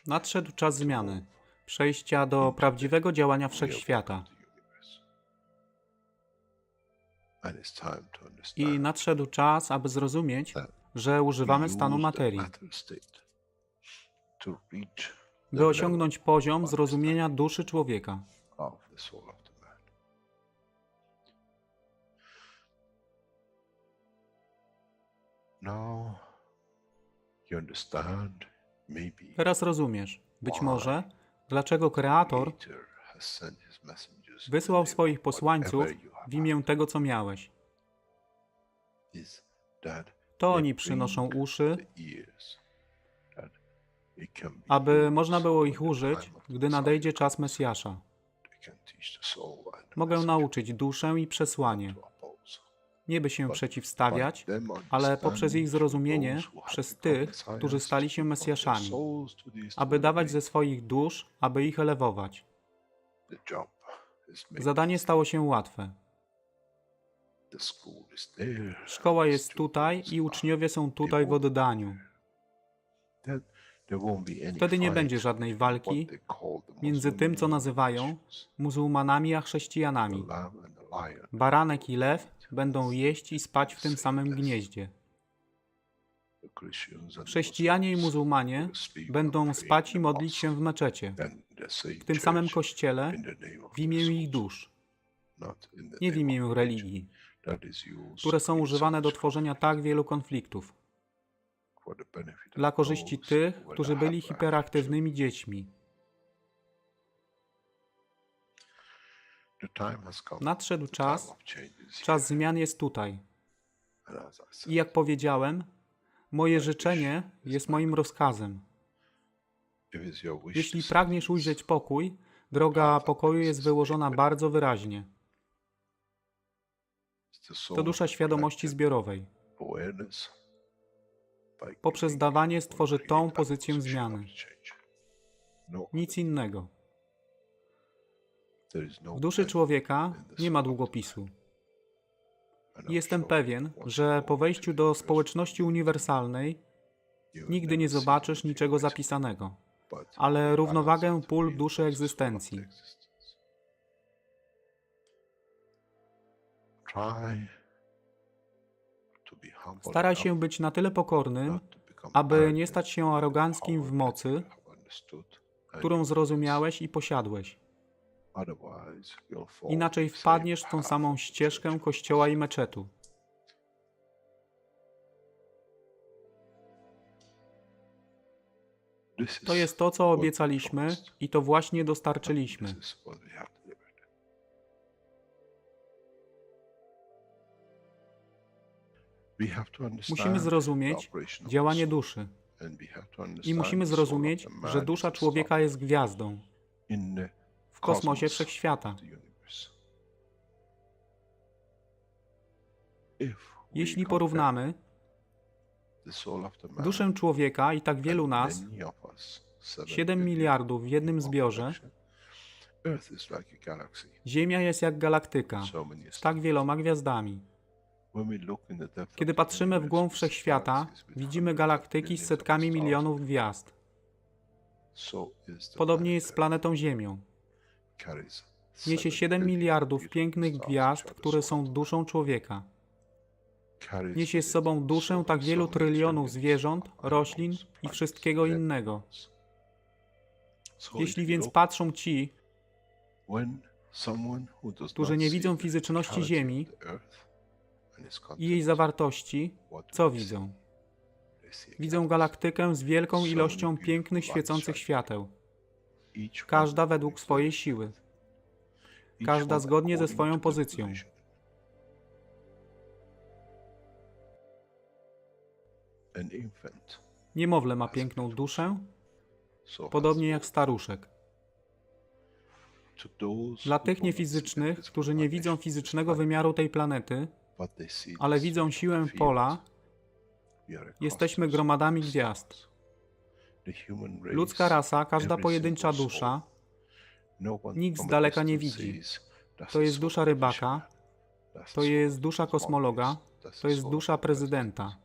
Nadszedł czas zmiany, przejścia do prawdziwego działania wszechświata. I nadszedł czas, aby zrozumieć, że używamy stanu materii, by osiągnąć poziom zrozumienia duszy człowieka. Teraz rozumiesz, być może, dlaczego Kreator wysłał swoich posłańców w imię tego, co miałeś. To oni przynoszą uszy, aby można było ich użyć, gdy nadejdzie czas Mesjasza. Mogę nauczyć duszę i przesłanie. Nie by się przeciwstawiać, ale poprzez ich zrozumienie, przez tych, którzy stali się Mesjaszami, aby dawać ze swoich dusz, aby ich elewować. Zadanie stało się łatwe. Szkoła jest tutaj i uczniowie są tutaj w oddaniu. Wtedy nie będzie żadnej walki między tym, co nazywają muzułmanami, a chrześcijanami. Baranek i lew będą jeść i spać w tym samym gnieździe. Chrześcijanie i muzułmanie będą spać i modlić się w meczecie, w tym samym kościele, w imię ich dusz, nie w imię religii, które są używane do tworzenia tak wielu konfliktów, dla korzyści tych, którzy byli hiperaktywnymi dziećmi. Nadszedł czas, czas zmian jest tutaj. I jak powiedziałem, moje życzenie jest moim rozkazem. Jeśli pragniesz ujrzeć pokój, droga pokoju jest wyłożona bardzo wyraźnie. To dusza świadomości zbiorowej. Poprzez dawanie stworzy tą pozycję zmiany. Nic innego. W duszy człowieka nie ma długopisu. Jestem pewien, że po wejściu do społeczności uniwersalnej nigdy nie zobaczysz niczego zapisanego, ale równowagę pól duszy egzystencji. Staraj się być na tyle pokornym, aby nie stać się aroganckim w mocy, którą zrozumiałeś i posiadłeś. Inaczej wpadniesz w tą samą ścieżkę kościoła i meczetu. To jest to, co obiecaliśmy i to właśnie dostarczyliśmy. Musimy zrozumieć działanie duszy i musimy zrozumieć, że dusza człowieka jest gwiazdą w kosmosie wszechświata. Jeśli porównamy duszę człowieka i tak wielu nas, 7 miliardów w jednym zbiorze, Ziemia jest jak galaktyka z tak wieloma gwiazdami. Kiedy patrzymy w głąb wszechświata, widzimy galaktyki z setkami milionów gwiazd. Podobnie jest z planetą Ziemią. Niesie 7 miliardów pięknych gwiazd, które są duszą człowieka. Niesie z sobą duszę tak wielu trylionów zwierząt, roślin i wszystkiego innego. Jeśli więc patrzą ci, którzy nie widzą fizyczności Ziemi i jej zawartości, co widzą? Widzą galaktykę z wielką ilością pięknych, świecących świateł. Każda według swojej siły. Każda zgodnie ze swoją pozycją. Niemowlę ma piękną duszę, podobnie jak staruszek. Dla tych niefizycznych, którzy nie widzą fizycznego wymiaru tej planety, ale widzą siłę pola, jesteśmy gromadami gwiazd. Ludzka rasa, każda pojedyncza dusza, nikt z daleka nie widzi. To jest dusza rybaka, to jest dusza kosmologa, to jest dusza prezydenta.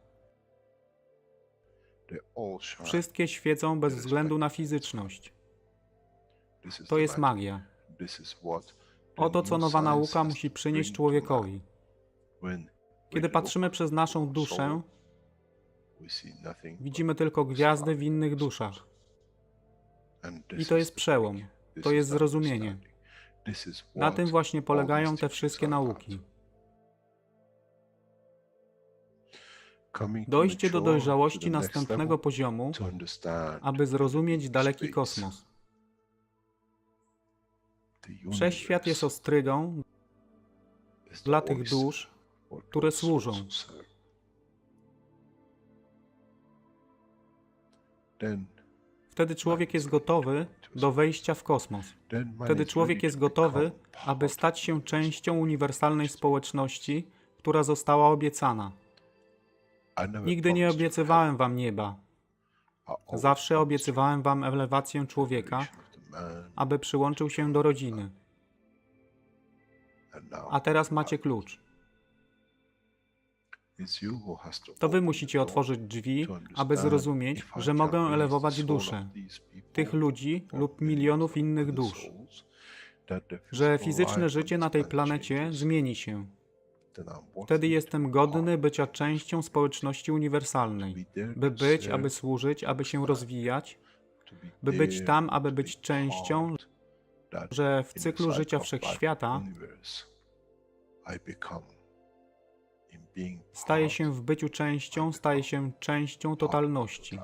Wszystkie świecą bez względu na fizyczność. To jest magia. Oto co nowa nauka musi przynieść człowiekowi. Kiedy patrzymy przez naszą duszę, widzimy tylko gwiazdy w innych duszach. I to jest przełom. To jest zrozumienie. Na tym właśnie polegają te wszystkie nauki. Dojście do dojrzałości następnego poziomu, aby zrozumieć daleki kosmos. Wszechświat jest ostrygą dla tych dusz, które służą. Wtedy człowiek jest gotowy do wejścia w kosmos. Wtedy człowiek jest gotowy, aby stać się częścią uniwersalnej społeczności, która została obiecana. Nigdy nie obiecywałem wam nieba. Zawsze obiecywałem wam elewację człowieka, aby przyłączył się do rodziny. A teraz macie klucz. To wy musicie otworzyć drzwi, aby zrozumieć, że mogę elewować duszę tych ludzi lub milionów innych dusz, że fizyczne życie na tej planecie zmieni się. Wtedy jestem godny bycia częścią społeczności uniwersalnej, by być, aby służyć, aby się rozwijać, by być tam, aby być częścią, że w cyklu życia wszechświata staje się w byciu częścią, staje się częścią totalności.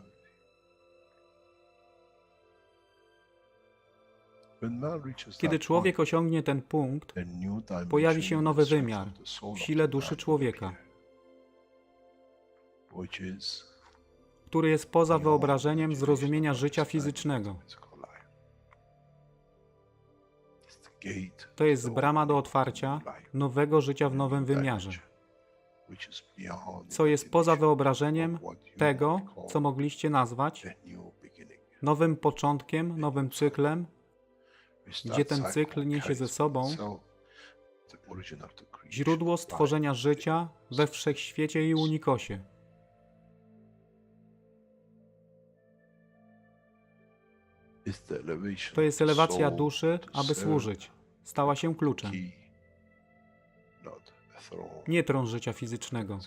Kiedy człowiek osiągnie ten punkt, pojawi się nowy wymiar w sile duszy człowieka, który jest poza wyobrażeniem zrozumienia życia fizycznego. To jest brama do otwarcia nowego życia w nowym wymiarze, co jest poza wyobrażeniem tego, co mogliście nazwać nowym początkiem, nowym cyklem, gdzie ten cykl niesie ze sobą źródło stworzenia życia we wszechświecie i unikosie. To jest elewacja duszy, aby służyć. Stała się kluczem. Nie tron życia fizycznego.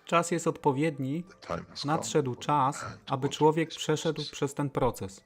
Czas jest odpowiedni. Nadszedł czas, aby człowiek przeszedł przez ten proces.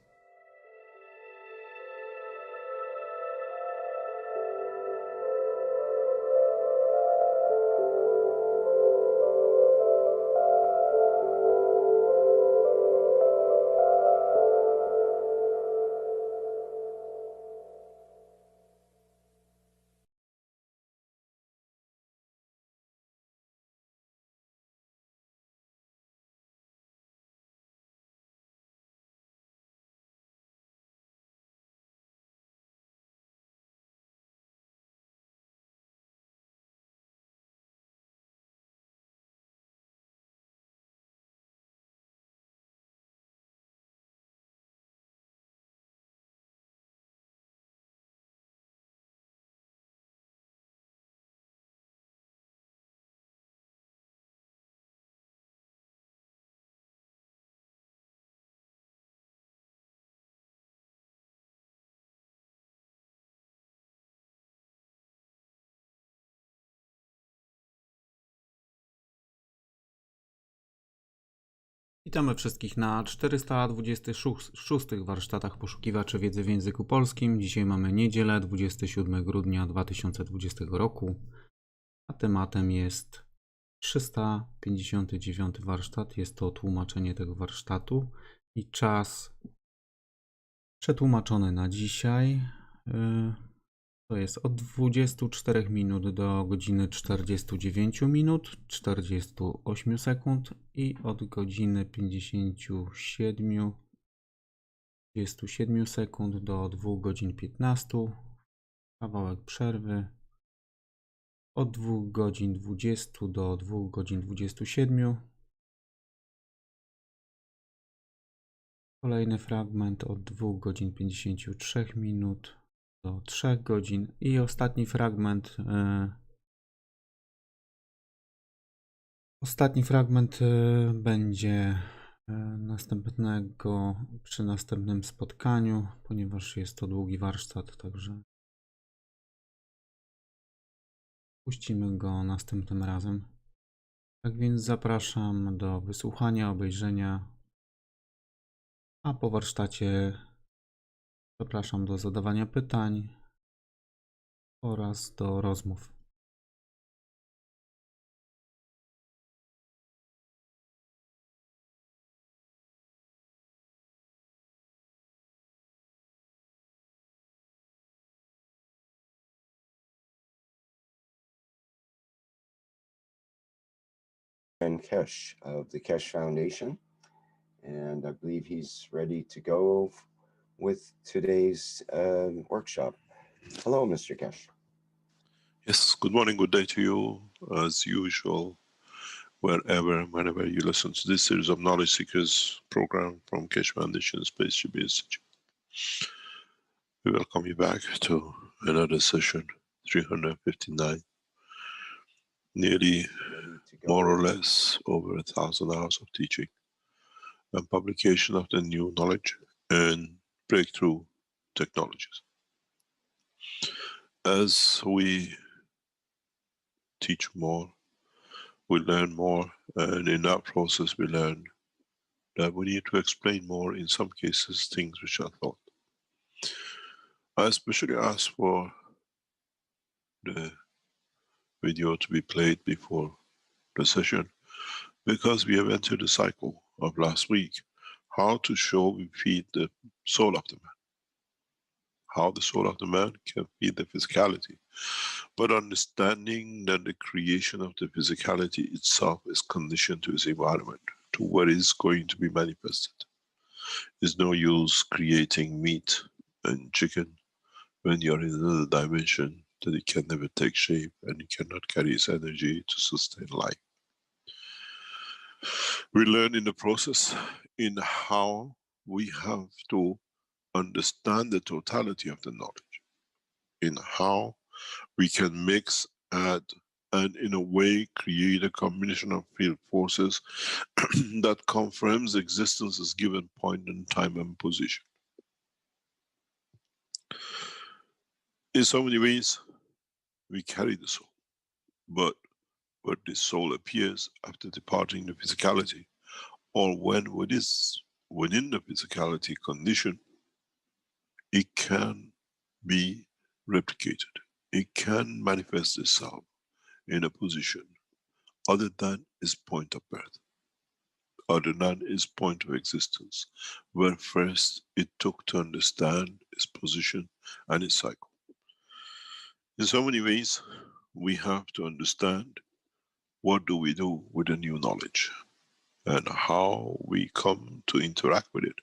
Witamy wszystkich na 426 warsztatach poszukiwaczy wiedzy w języku polskim. Dzisiaj mamy niedzielę, 27 grudnia 2020 roku, a tematem jest 359 warsztat. Jest to tłumaczenie tego warsztatu i czas przetłumaczony na dzisiaj to jest od 24 minut do godziny 49 minut, 48 sekund i od godziny 27 sekund do 2 godzin 15. Kawałek przerwy od 2 godzin 20 do 2 godzin 27. Kolejny fragment od 2 godzin 53 minut do 3 godzin i ostatni fragment Ostatni fragment będzie przy następnym spotkaniu, ponieważ jest to długi warsztat, także puścimy go następnym razem. Tak więc zapraszam do wysłuchania, obejrzenia, a po warsztacie zapraszam do zadawania pytań oraz do rozmów. Keshe of the Keshe Foundation, and I believe he's ready to go with today's workshop. Hello, Mr. Keshe. Yes, good morning, good day to you, as usual, whenever you listen to this series of Knowledge Seekers program from Keshe Foundation Spaceship Institute. We welcome you back to another session, 359, nearly more or less over 1,000 hours of teaching and publication of the new knowledge and breakthrough technologies. As we teach more, we learn more, and in that process we learn that we need to explain more, in some cases, things which are thought. I especially asked for the video to be played before the session because we have entered the cycle of last week, how to show we feed the soul of the man. How the soul of the man can feed the physicality, but understanding that the creation of the physicality itself is conditioned to its environment, to what is going to be manifested. There's no use creating meat and chicken when you're in another dimension that it can never take shape and it cannot carry its energy to sustain life. We learn in the process in how we have to understand the totality of the knowledge, in how we can mix, add, and in a way create a combination of field forces that confirms existence as given point in time and position. In so many ways, we carry the soul, but the soul appears after departing the physicality, or when it is within the physicality condition, it can be replicated. It can manifest itself in a position other than its point of birth, other than its point of existence, where first it took to understand its position and its cycle. In so many ways, we have to understand what do we do with the new knowledge and how we come to interact with it,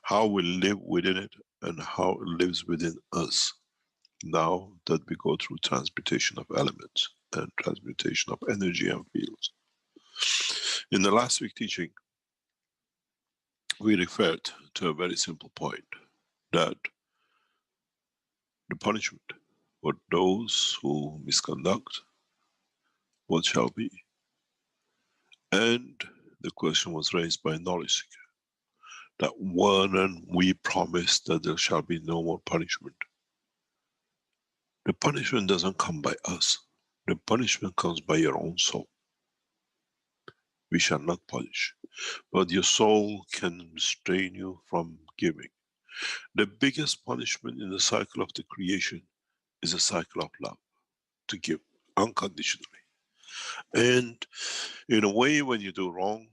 how we live within it, and how it lives within us now that we go through transmutation of elements and transmutation of energy and fields. In the last week teaching, we referred to a very simple point, that the punishment for those who misconduct, what shall be? And the question was raised by a knowledge seeker, that when we promise that there shall be no more punishment, the punishment doesn't come by us. The punishment comes by your own soul. We shall not punish, but your soul can restrain you from giving. The biggest punishment in the cycle of the creation is a cycle of love, to give unconditionally. And in a way, when you do wrong,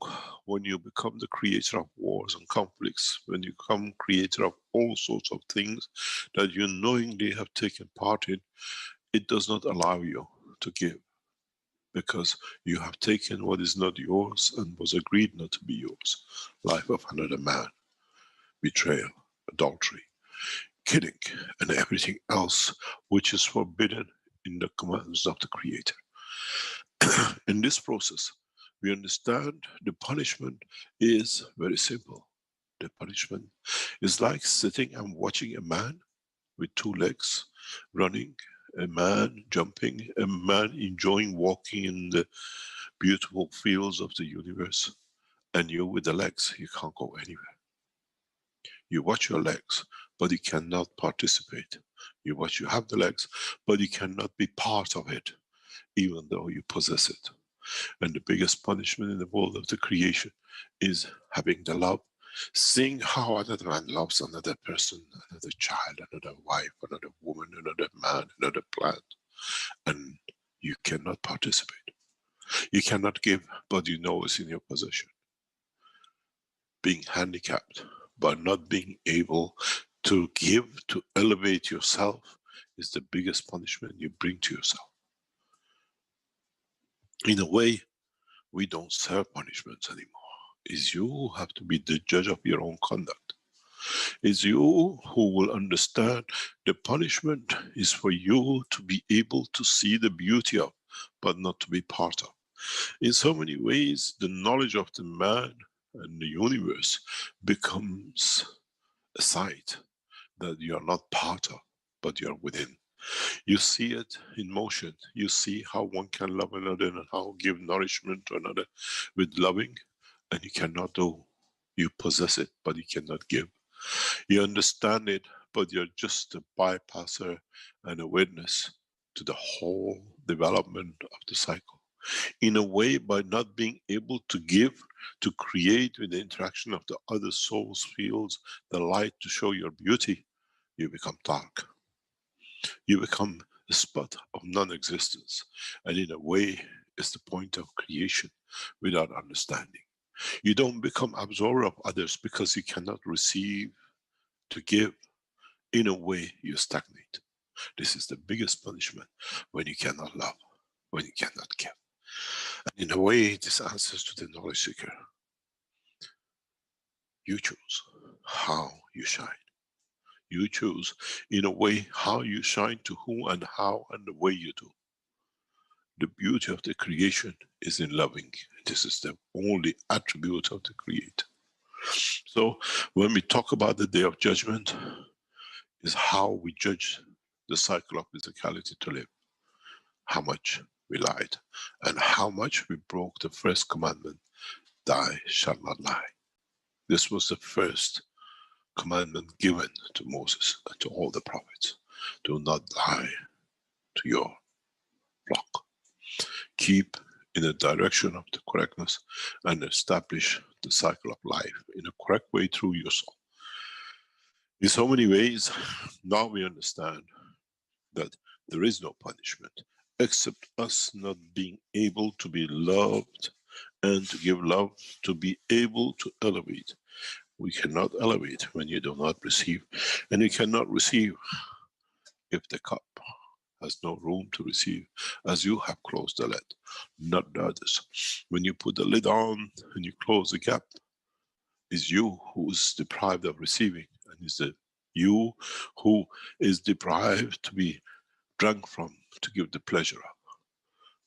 when you become the creator of wars and conflicts, when you become creator of all sorts of things that you knowingly have taken part in, it does not allow you to give, because you have taken what is not yours and was agreed not to be yours. Life of another man, betrayal, adultery, killing, and everything else which is forbidden in the commands of the Creator. In this process, we understand the punishment is very simple. The punishment is like sitting and watching a man with two legs running, a man jumping, a man enjoying walking in the beautiful fields of the universe, and you with the legs, you can't go anywhere. You watch your legs, but you cannot participate. You watch you have the legs, but you cannot be part of it, even though you possess it. And the biggest punishment in the world of the creation is having the love, seeing how another man loves another person, another child, another wife, another woman, another man, another plant, and you cannot participate. You cannot give, but you know it's in your possession. Being handicapped, but not being able to give, to elevate yourself, is the biggest punishment you bring to yourself. In a way, we don't serve punishments anymore. It's you who have to be the judge of your own conduct. It's you who will understand the punishment is for you to be able to see the beauty of, but not to be part of. In so many ways, the knowledge of the man and the universe becomes a sight that you are not part of, but you are within. You see it in motion. You see how one can love another and how give nourishment to another with loving, and you cannot do. You possess it, but you cannot give. You understand it, but you're just a bypasser and a witness to the whole development of the cycle. In a way, by not being able to give, to create with the interaction of the other souls fields, the light to show your beauty, you become dark. You become a spot of non-existence, and in a way, it's the point of creation without understanding. You don't become absorber of others because you cannot receive to give. In a way, you stagnate. This is the biggest punishment, when you cannot love, when you cannot give. And in a way, this answers to the knowledge seeker. You choose how you shine. You choose, in a way, how you shine, to whom and how and the way you do. The beauty of the creation is in loving. This is the only attribute of the Creator. So when we talk about the Day of Judgment, is how we judge the cycle of physicality to live. How much we lied, and how much we broke the first commandment, thou shalt not lie. This was the first commandment given to Moses and to all the prophets. Do not lie to your flock. Keep in the direction of the correctness and establish the cycle of life in a correct way through your soul. In so many ways, now we understand that there is no punishment except us not being able to be loved and to give love, to be able to elevate. We cannot elevate when you do not receive, and you cannot receive if the cup has no room to receive, as you have closed the lid, not the others. When you put the lid on and you close the gap, it's you who is deprived of receiving, and it's the you who is deprived to be drunk from, to give the pleasure of.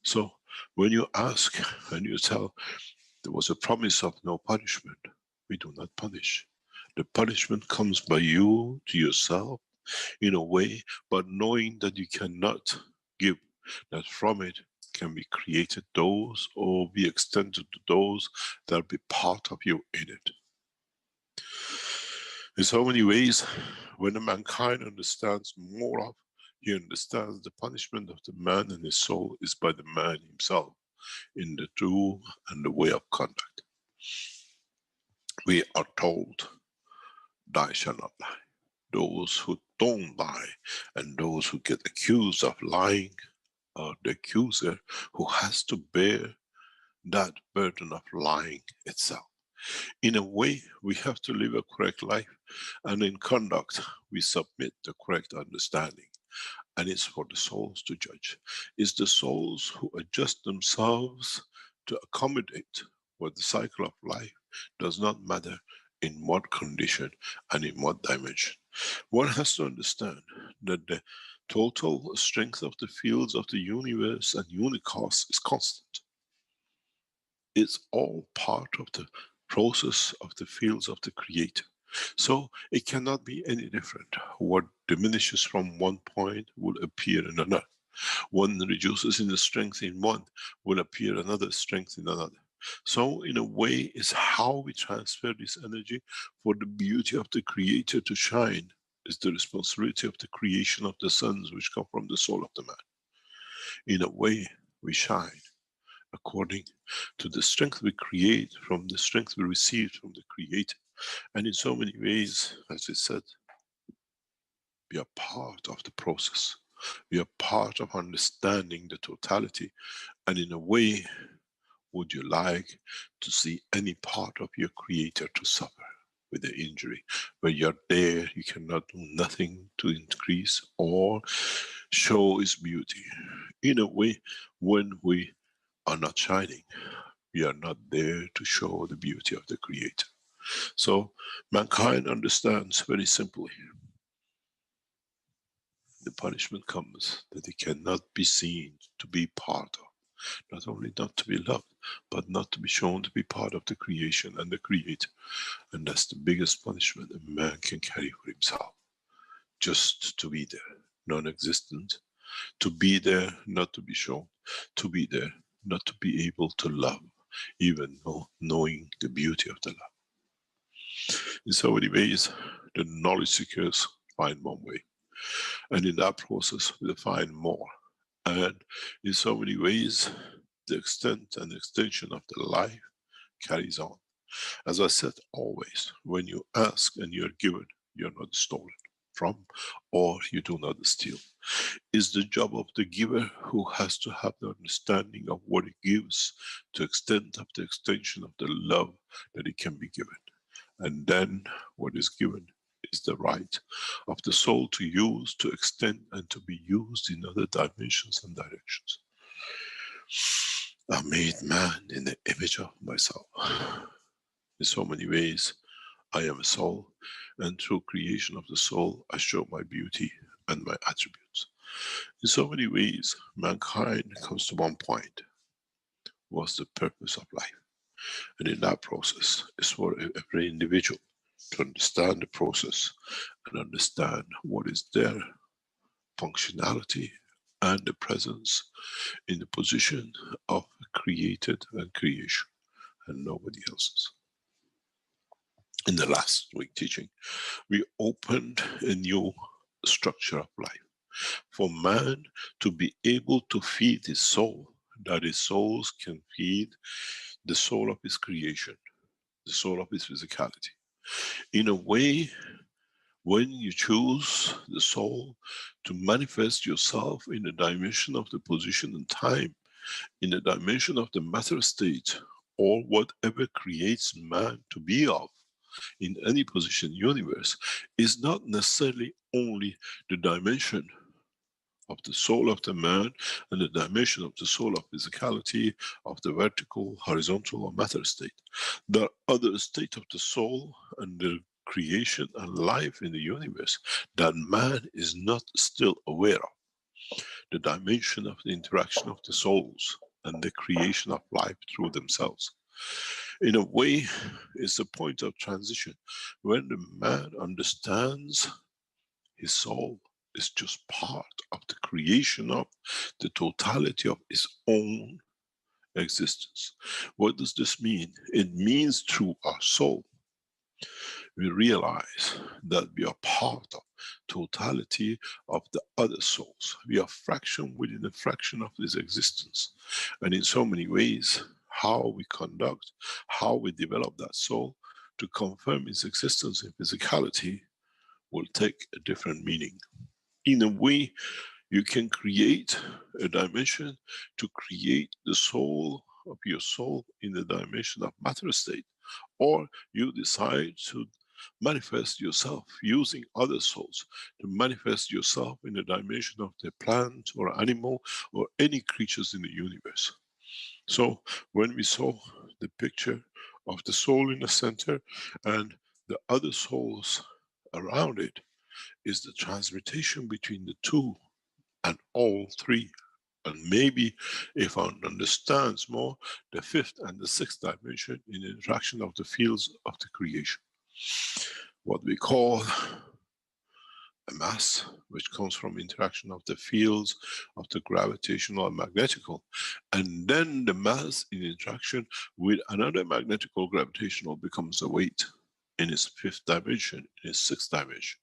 So when you ask and you tell, there was a promise of no punishment, we do not punish. The punishment comes by you to yourself in a way, but knowing that you cannot give, that from it can be created those or be extended to those that will be part of you in it. In so many ways, when the mankind understands more of, he understands the punishment of the man and his soul is by the man himself in the do and the way of conduct. We are told, thou shalt not lie. Those who don't lie and those who get accused of lying are the accuser who has to bear that burden of lying itself. In a way, we have to live a correct life, and in conduct, we submit the correct understanding. And it's for the souls to judge. It's the souls who adjust themselves to accommodate what the cycle of life does not matter in what condition and in what dimension. One has to understand that the total strength of the fields of the universe and unicos is constant. It's all part of the process of the fields of the Creator. So it cannot be any different. What diminishes from one point will appear in another. One reduces in the strength in one, will appear another strength in another. So in a way, it's how we transfer this energy for the beauty of the Creator to shine. Is the responsibility of the creation of the suns which come from the soul of the man. In a way, we shine according to the strength we create from the strength we receive from the Creator. And in so many ways, as I said, we are part of the process. We are part of understanding the totality. And in a way, would you like to see any part of your Creator to suffer with the injury? Where you're there, you cannot do nothing to increase or show His beauty. In a way, when we are not shining, we are not there to show the beauty of the Creator. So mankind understands very simply, the punishment comes that it cannot be seen to be part of. Not only not to be loved, but not to be shown to be part of the creation and the Creator. And that's the biggest punishment a man can carry for himself. Just to be there, non-existent. To be there, not to be shown. To be there, not to be able to love, even knowing the beauty of the love. In so many ways, the knowledge seekers find one way. And in that process, we'll find more. And in so many ways, the extent and extension of the life carries on. As I said, always, when you ask and you're given, you're not stolen from, or you do not steal. It's the job of the giver who has to have the understanding of what it gives, to extent of the extension of the love that it can be given. And then what is given is the right of the soul to use, to extend, and to be used in other dimensions and directions. I made man in the image of myself. In so many ways, I am a soul, and through creation of the soul, I show my beauty and my attributes. In so many ways, mankind comes to one point. What's the purpose of life? And in that process, it's for every individual to understand the process and understand what is their functionality and the presence in the position of created and creation, and nobody else's. In the last week teaching, we opened a new structure of life for man to be able to feed his soul, that his souls can feed the soul of his creation, the soul of his physicality. In a way, when you choose the soul to manifest yourself in the dimension of the position and time, in the dimension of the matter state, or whatever creates man to be of, in any position universe, is not necessarily only the dimension of the soul of the man and the dimension of the soul of physicality, of the vertical, horizontal, or matter state. There are other states of the soul and the creation and life in the universe that man is not still aware of. The dimension of the interaction of the souls and the creation of life through themselves. In a way, it's a point of transition when the man understands his soul is just part of the creation of the totality of his own existence. What does this mean? It means through our soul, we realize that we are part of totality of the other souls. We are fraction within a fraction of this existence. And in so many ways, how we conduct, how we develop that soul to confirm its existence in physicality will take a different meaning. In a way, you can create a dimension to create the soul of your soul in the dimension of matter state, or you decide to manifest yourself using other souls to manifest yourself in the dimension of the plant or animal or any creatures in the universe. So when we saw the picture of the soul in the center and the other souls around it, is the transmutation between the two and all three. And maybe if one understands more, the fifth and the sixth dimension in the interaction of the fields of the creation. What we call a mass which comes from interaction of the fields of the gravitational and magnetical, and then the mass in interaction with another magnetical gravitational becomes a weight in its fifth dimension, in its sixth dimension.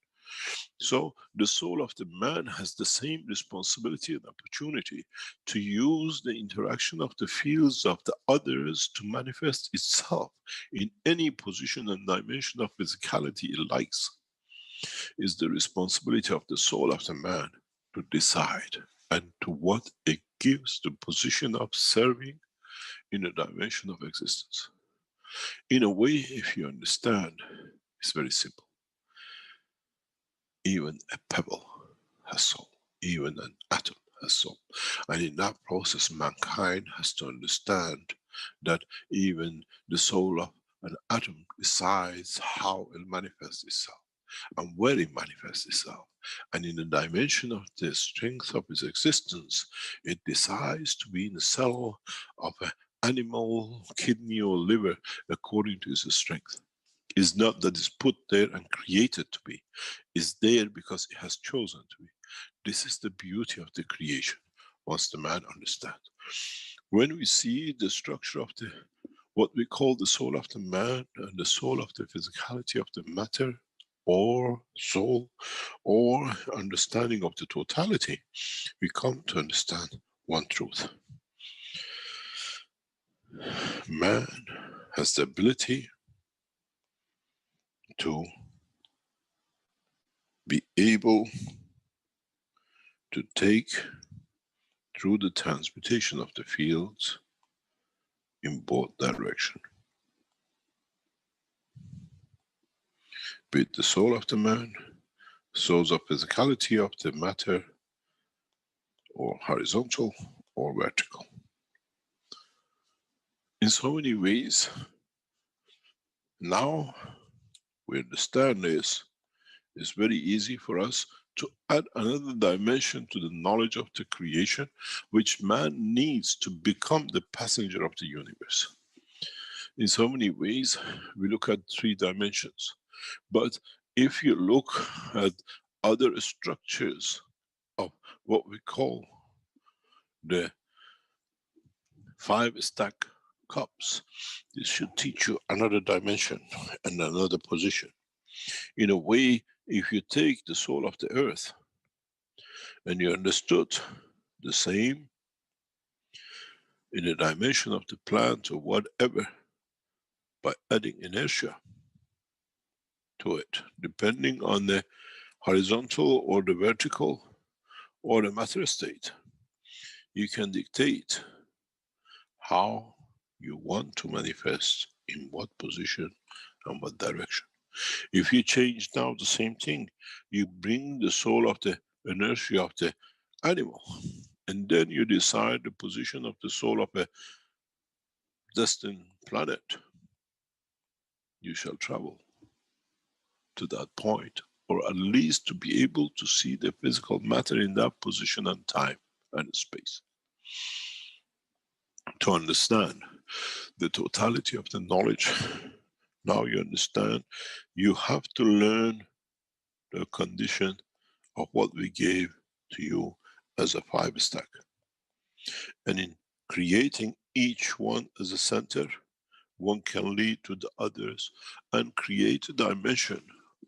So the soul of the man has the same responsibility and opportunity to use the interaction of the fields of the others to manifest itself in any position and dimension of physicality it likes. It's the responsibility of the soul of the man to decide and to what it gives the position of serving in a dimension of existence. In a way, if you understand, it's very simple. Even a pebble has soul, even an atom has soul. And in that process, mankind has to understand that even the soul of an atom decides how it manifests itself and where it manifests itself. And in the dimension of the strength of its existence, it decides to be in the cell of an animal, kidney or liver according to its strength. It's not that it's put there and created to be. It's there because it has chosen to be. This is the beauty of the creation, once the man understands. When we see the structure of the, what we call the soul of the man and the soul of the physicality of the matter, or soul, or understanding of the totality, we come to understand one truth. Man has the ability to be able to take through the transmutation of the fields in both directions. Be it the soul of the man, souls of physicality of the matter, or horizontal or vertical. In so many ways, now we understand this, it's very easy for us to add another dimension to the knowledge of the creation, which man needs to become the passenger of the universe. In so many ways, we look at 3 dimensions. But if you look at other structures of what we call the 5 stack cups, this should teach you another dimension and another position. In a way, if you take the soul of the earth and you understood the same in the dimension of the plant or whatever, by adding inertia to it, depending on the horizontal or the vertical or the matter state, you can dictate how you want to manifest, in what position and what direction. If you change now the same thing, you bring the soul of the inertia of the animal, and then you decide the position of the soul of a destined planet. You shall travel to that point, or at least to be able to see the physical matter in that position and time and space. To understand the totality of the knowledge, now you understand you have to learn the condition of what we gave to you as a 5 stack. And in creating each one as a center, one can lead to the others and create a dimension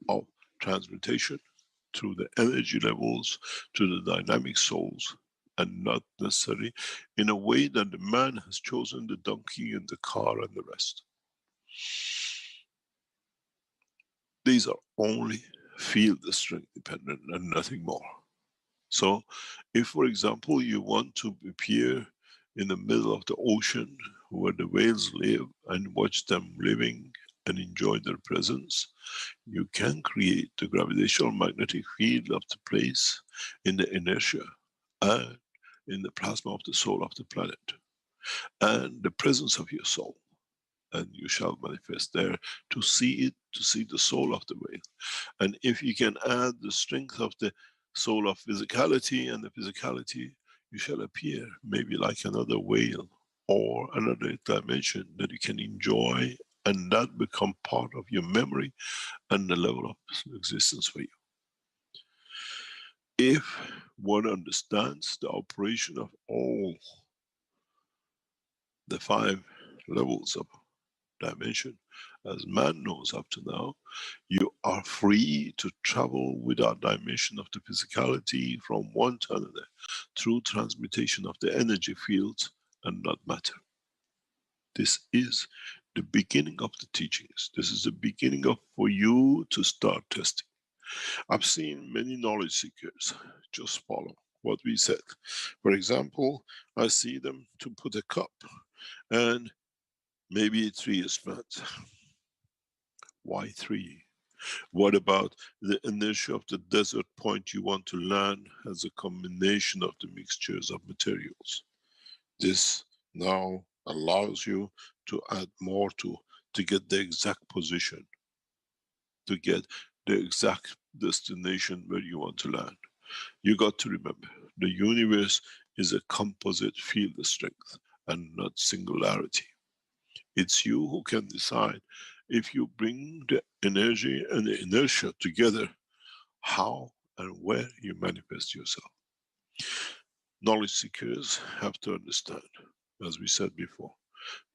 of transmutation through the energy levels to the dynamic souls, and not necessarily in a way that the man has chosen the donkey and the car and the rest. These are only field strength dependent and nothing more. So if, for example, you want to appear in the middle of the ocean where the whales live and watch them living and enjoy their presence, you can create the gravitational magnetic field of the place in the inertia and in the plasma of the soul of the planet and the presence of your soul. And you shall manifest there to see it, to see the soul of the whale. And if you can add the strength of the soul of physicality and the physicality, you shall appear maybe like another whale or another dimension that you can enjoy, and that become part of your memory and the level of existence for you. If one understands the operation of all the 5 levels of dimension, as man knows up to now, you are free to travel without dimension of the physicality from one to another through transmutation of the energy fields and not matter. This is the beginning of the teachings. This is the beginning of for you to start testing. I've seen many knowledge seekers just follow what we said. For example, I see them to put a cup and maybe 3 is flat. Why 3? What about the inertia of the desert point you want to learn as a combination of the mixtures of materials? This now allows you to add more to get the exact position, to get the exact destination where you want to land. You got to remember, the universe is a composite field strength and not singularity. It's you who can decide if you bring the energy and the inertia together, how and where you manifest yourself. Knowledge seekers have to understand, as we said before,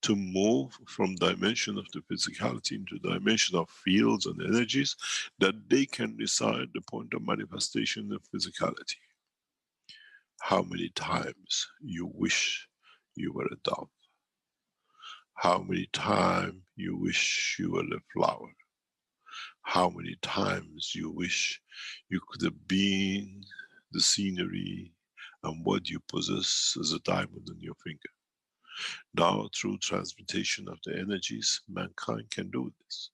to move from dimension of the physicality into dimension of fields and energies, that they can decide the point of manifestation of physicality. How many times you wish you were a dove? How many times you wish you were a flower? How many times you wish you could have been the scenery and what you possess as a diamond on your finger? Now, through transmutation of the energies, mankind can do this.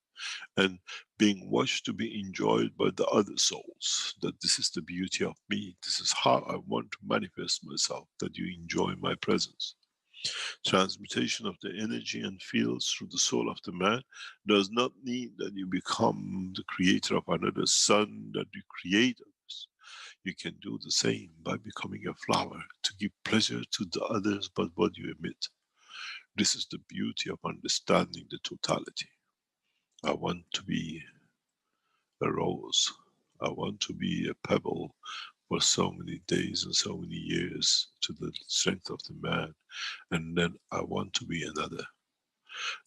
And being watched to be enjoyed by the other souls, that this is the beauty of me, this is how I want to manifest myself, that you enjoy my presence. Transmutation of the energy and fields through the soul of the man does not mean that you become the creator of another sun, that you create others. You can do the same by becoming a flower to give pleasure to the others but what you emit. This is the beauty of understanding the totality. I want to be a rose. I want to be a pebble for so many days and so many years to the strength of the man, and then I want to be another.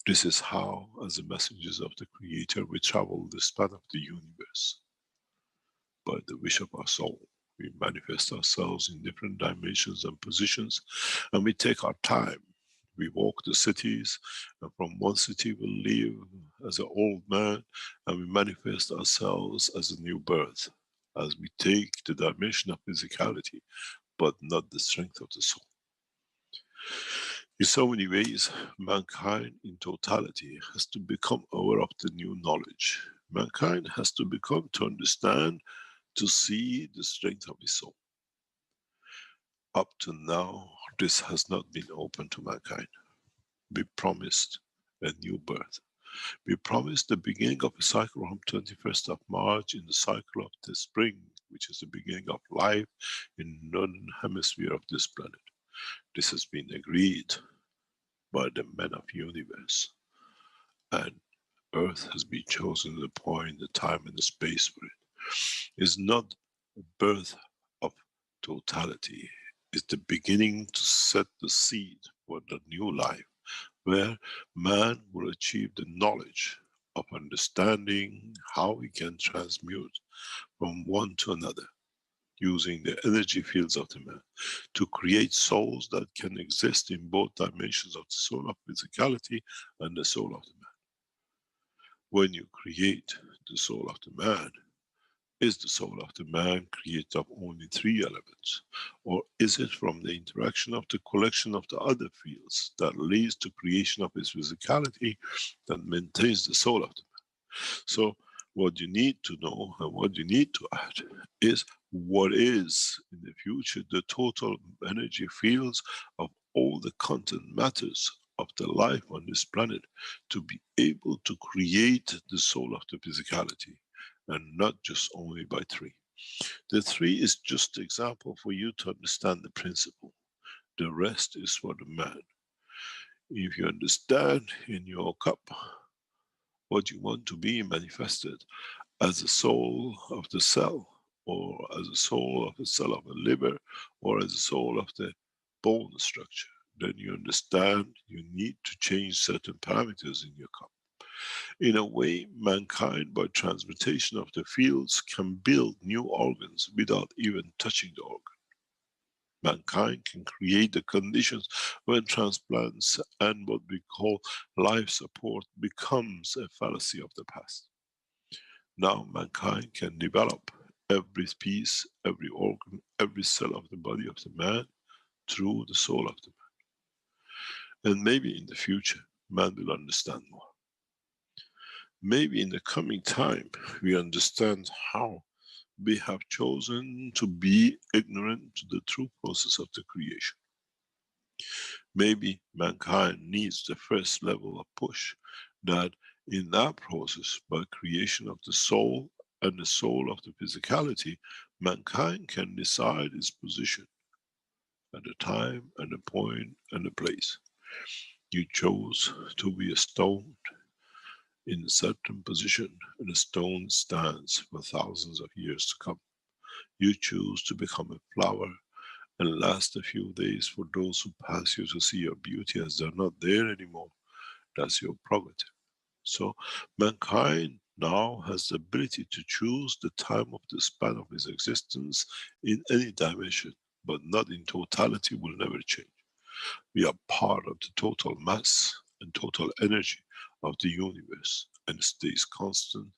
This is how, as the messengers of the Creator, we travel the span of the universe. By the wish of our soul, we manifest ourselves in different dimensions and positions, and we take our time. We walk the cities, and from one city we live as an old man, and we manifest ourselves as a new birth, as we take the dimension of physicality, but not the strength of the soul. In so many ways, mankind in totality has to become aware of the new knowledge. Mankind has to become to understand, to see the strength of his soul. Up to now, this has not been open to mankind. We promised a new birth. We promised the beginning of a cycle from 21st of March in the cycle of the spring, which is the beginning of life in the northern hemisphere of this planet. This has been agreed by the men of universe, and Earth has been chosen the point, the time and the space for it. It's not a birth of totality. It's the beginning to set the seed for the new life, where man will achieve the knowledge of understanding how he can transmute from one to another, using the energy fields of the man, to create souls that can exist in both dimensions of the soul of physicality and the soul of the man. When you create the soul of the man, is the soul of the man created of only 3 elements? Or is it from the interaction of the collection of the other fields that leads to creation of his physicality that maintains the soul of the man? So what you need to know and what you need to add is what is in the future the total energy fields of all the content matters of the life on this planet, to be able to create the soul of the physicality, and not just only by 3. The 3 is just an example for you to understand the principle. The rest is for the man. If you understand in your cup what you want to be manifested as the soul of the cell, or as a soul of a cell of a liver, or as a soul of the bone structure, then you understand you need to change certain parameters in your cup. In a way, mankind, by transmutation of the fields, can build new organs without even touching the organ. Mankind can create the conditions when transplants and what we call life support becomes a fallacy of the past. Now mankind can develop every piece, every organ, every cell of the body of the man through the soul of the man. And maybe in the future, man will understand more. Maybe in the coming time, we understand how we have chosen to be ignorant to the true process of the creation. Maybe mankind needs the first level of push, that in that process, by creation of the soul and the soul of the physicality, mankind can decide its position at the time and the point and the place. You chose to be a stone in a certain position, and a stone stands for thousands of years to come. You choose to become a flower and last a few days for those who pass you to see your beauty as they're not there anymore. That's your prerogative. So mankind now has the ability to choose the time of the span of his existence in any dimension, but not in totality, will never change. We are part of the total mass and total energy of the universe, and stays constant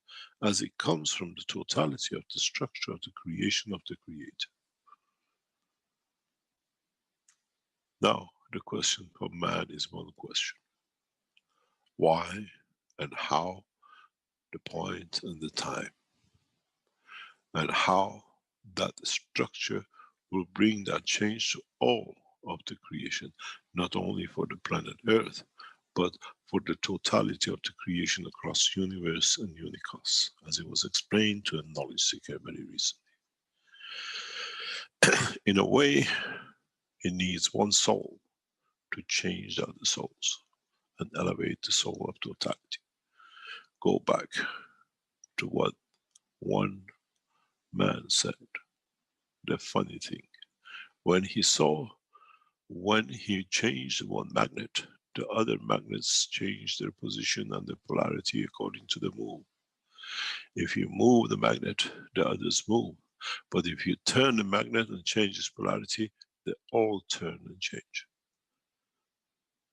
as it comes from the totality of the structure of the creation of the Creator. Now, the question for man is one question. Why and how, the point and the time, and how that structure will bring that change to all of the creation, not only for the planet Earth, but for the totality of the creation across universe and unicos, as it was explained to a knowledge seeker very recently. In a way, it needs one soul to change the other souls and elevate the soul of totality. Go back to what one man said, the funny thing, when he changed one magnet, the other magnets change their position and their polarity according to the move. If you move the magnet, the others move. But if you turn the magnet and change its polarity, they all turn and change.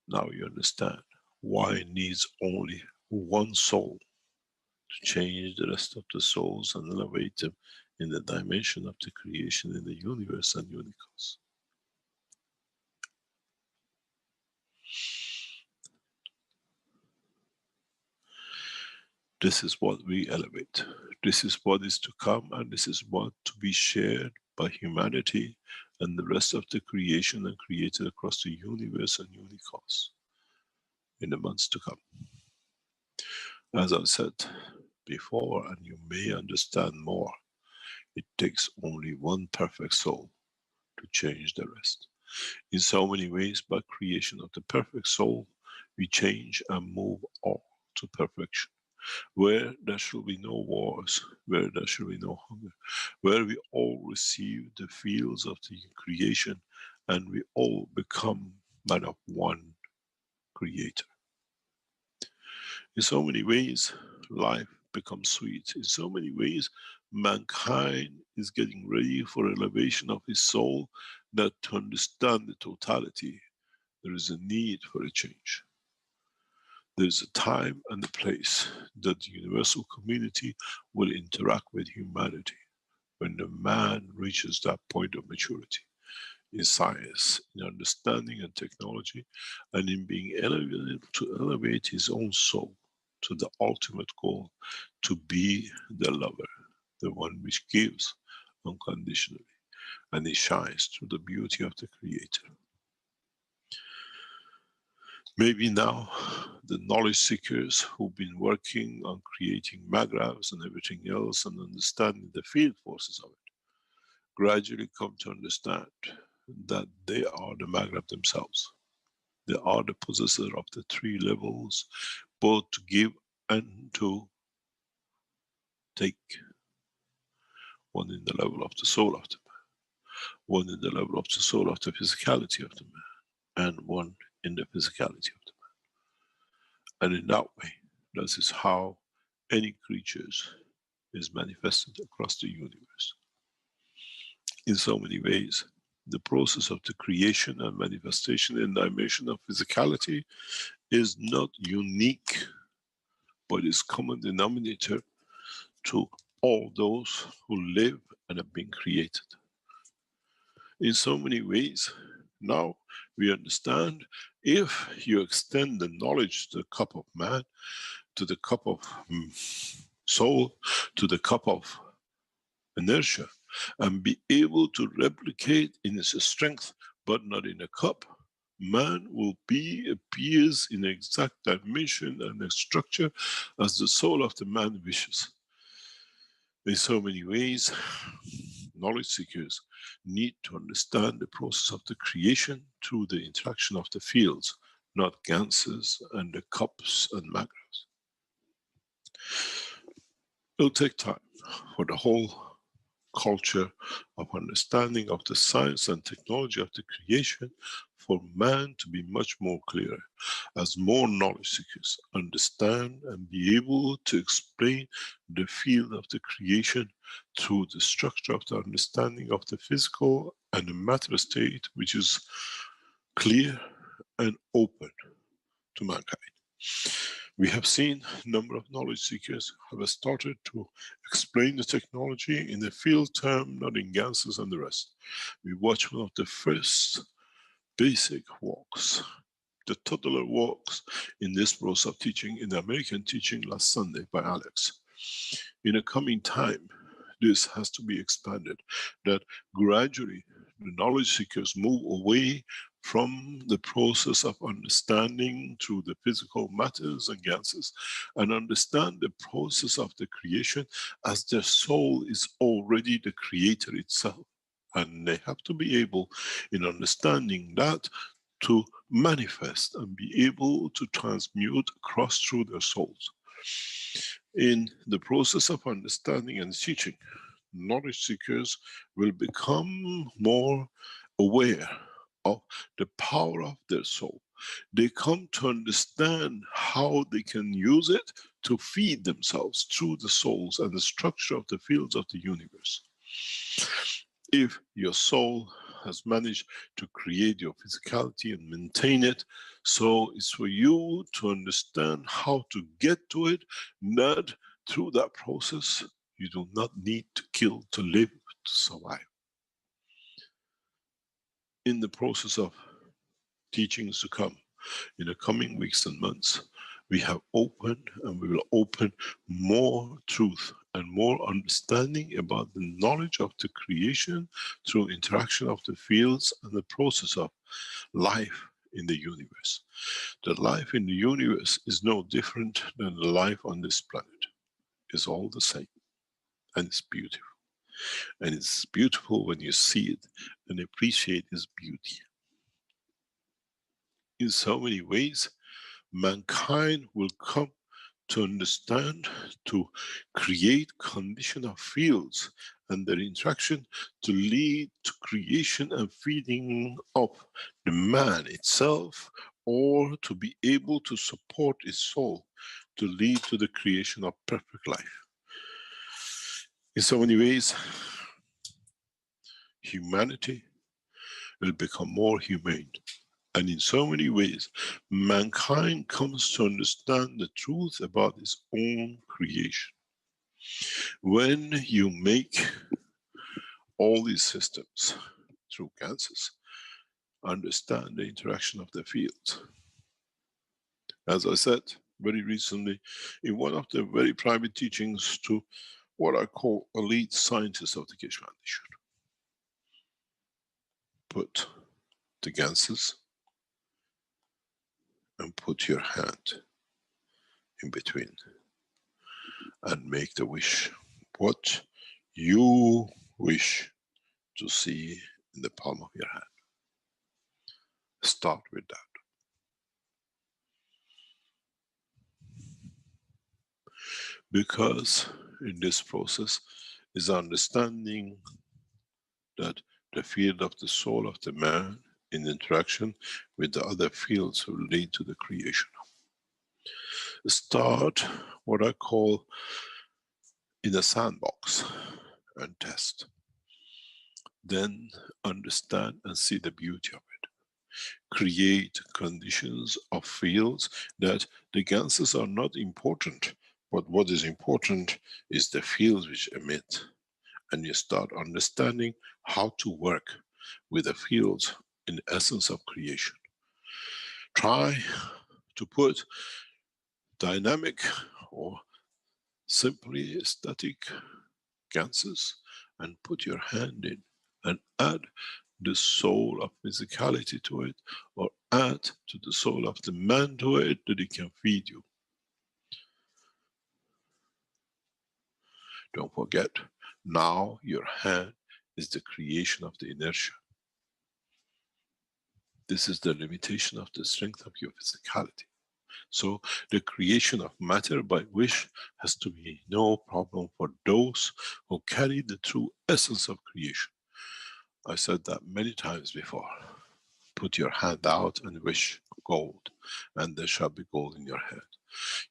Now you understand why it needs only one soul to change the rest of the souls and elevate them in the dimension of the creation in the universe and unicos. This is what we elevate. This is what is to come, and this is what to be shared by humanity and the rest of the creation and created across the universe and unicos in the months to come. As I've said before, and you may understand more, it takes only one perfect soul to change the rest. In so many ways, by creation of the perfect soul, we change and move all to perfection. Where there shall be no wars, where there shall be no hunger, where we all receive the fields of the creation and we all become man of one creator. In so many ways, life becomes sweet. In so many ways, mankind is getting ready for elevation of his soul, that to understand the totality, there is a need for a change. There is a time and a place that the universal community will interact with humanity when the man reaches that point of maturity in science, in understanding and technology, and in being elevated to elevate his own soul to the ultimate goal, to be the lover, the one which gives unconditionally, and he shines through the beauty of the Creator. Maybe now the knowledge seekers who've been working on creating magraphs and everything else and understanding the field forces of it, gradually come to understand that they are the magraph themselves. They are the possessor of the three levels, both to give and to take. one in the level of the soul of the man, one in the level of the soul of the physicality of the man, and one in the physicality of the man. And in that way, that is how any creatures is manifested across the universe. In so many ways, the process of the creation and manifestation in dimension of physicality is not unique, but is common denominator to all those who live and have been created. In so many ways, now we understand if you extend the knowledge to the cup of man, to the cup of soul, to the cup of inertia, and be able to replicate in its strength, but not in a cup, man will appears in exact dimension and structure as the soul of the man wishes. In so many ways, knowledge seekers need to understand the process of the creation through the interaction of the fields, not ganses and the cups and magras. It will take time for the whole culture of understanding of the science and technology of the creation for man to be much more clearer, as more knowledge seekers understand and be able to explain the field of the creation through the structure of the understanding of the physical and the matter state, which is clear and open to mankind. We have seen a number of knowledge seekers have started to explain the technology in the field term, not in ganses and the rest. We watched one of the first basic walks, the toddler walks in this process of teaching, in the American teaching last Sunday by Alex. In a coming time, this has to be expanded, that gradually the knowledge seekers move away from the process of understanding through the physical matters and ganses, and understand the process of the creation as their soul is already the creator itself. And they have to be able, in understanding that, to manifest and be able to transmute across through their souls. In the process of understanding and teaching, knowledge seekers will become more aware of the power of their soul. They come to understand how they can use it to feed themselves through the souls and the structure of the fields of the universe. If your soul has managed to create your physicality and maintain it, so it's for you to understand how to get to it, that through that process you do not need to kill to live, to survive. In the process of teachings to come, in the coming weeks and months, we have opened and we will open more truth and more understanding about the knowledge of the creation through interaction of the fields and the process of life in the universe. The life in the universe is no different than the life on this planet. It's all the same, and it's beautiful. And it's beautiful when you see it and appreciate its beauty. In so many ways, mankind will come to understand, to create condition of fields and their interaction to lead to creation and feeding of the man itself, or to be able to support its soul to lead to the creation of perfect life. In so many ways, humanity will become more humane. And in so many ways, mankind comes to understand the truth about its own creation. When you make all these systems through ganses, understand the interaction of the fields. As I said very recently, in one of the very private teachings to what I call elite scientists of the Keshe Foundation, put the ganses and put your hand in between and make the wish. What you wish to see in the palm of your hand. Start with that. Because in this process, is understanding that the field of the soul of the man in interaction with the other fields will lead to the creation. Start what I call in a sandbox and test. Then understand and see the beauty of it. Create conditions of fields that the ganses are not important, but what is important is the fields which emit. And you start understanding how to work with the fields in the essence of creation. Try to put dynamic or simply static ganses and put your hand in and add the soul of physicality to it, or add to the soul of the man to it, that it can feed you. Don't forget, now your hand is the creation of the inertia. This is the limitation of the strength of your physicality. So the creation of matter by wish has to be no problem for those who carry the true essence of creation. I said that many times before. Put your hand out and wish gold, and there shall be gold in your hand.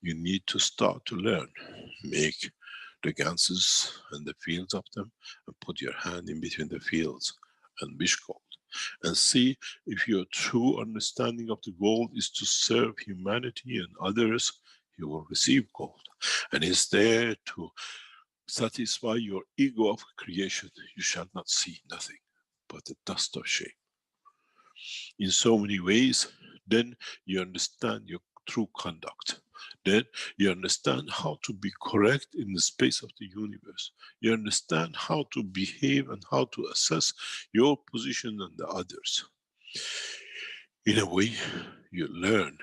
You need to start to learn. Make the ganses and the fields of them, and put your hand in between the fields and wish gold. And see if your true understanding of the gold is to serve humanity and others, you will receive gold. And is there to satisfy your ego of creation, you shall not see nothing but the dust of shame. In so many ways, then you understand your true conduct. Then you understand how to be correct in the space of the universe. You understand how to behave and how to assess your position and the others. In a way, you learn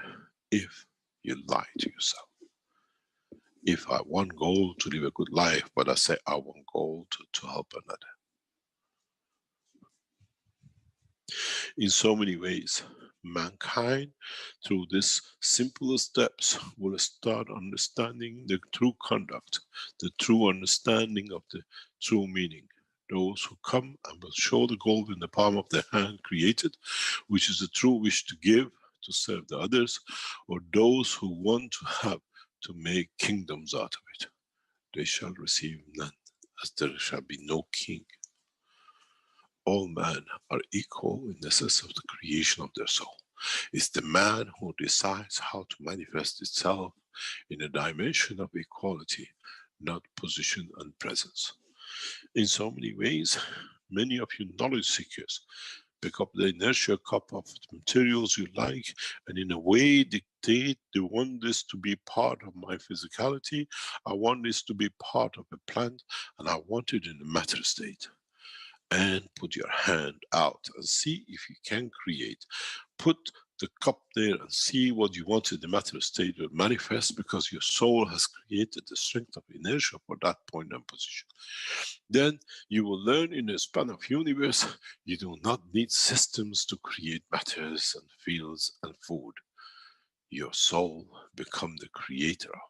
if you lie to yourself. If I want gold to live a good life, but I say I want gold to help another. In so many ways, mankind, through these simple steps, will start understanding the true conduct, the true understanding of the true meaning. Those who come and will show the gold in the palm of their hand created, which is the true wish to give, to serve the others, or those who want to have, to make kingdoms out of it. They shall receive none, as there shall be no king. All men are equal in the sense of the creation of their soul. It's the man who decides how to manifest itself in a dimension of equality, not position and presence. In so many ways, many of you knowledge seekers pick up the inertia cup of materials you like, and in a way dictate, they want this to be part of my physicality, I want this to be part of a plant, and I want it in a matter state. And put your hand out and see if you can create. Put the cup there and see what you want in the matter state will manifest, because your soul has created the strength of inertia for that point and position. Then you will learn in the span of universe, you do not need systems to create matters and fields and food. Your soul become the creator of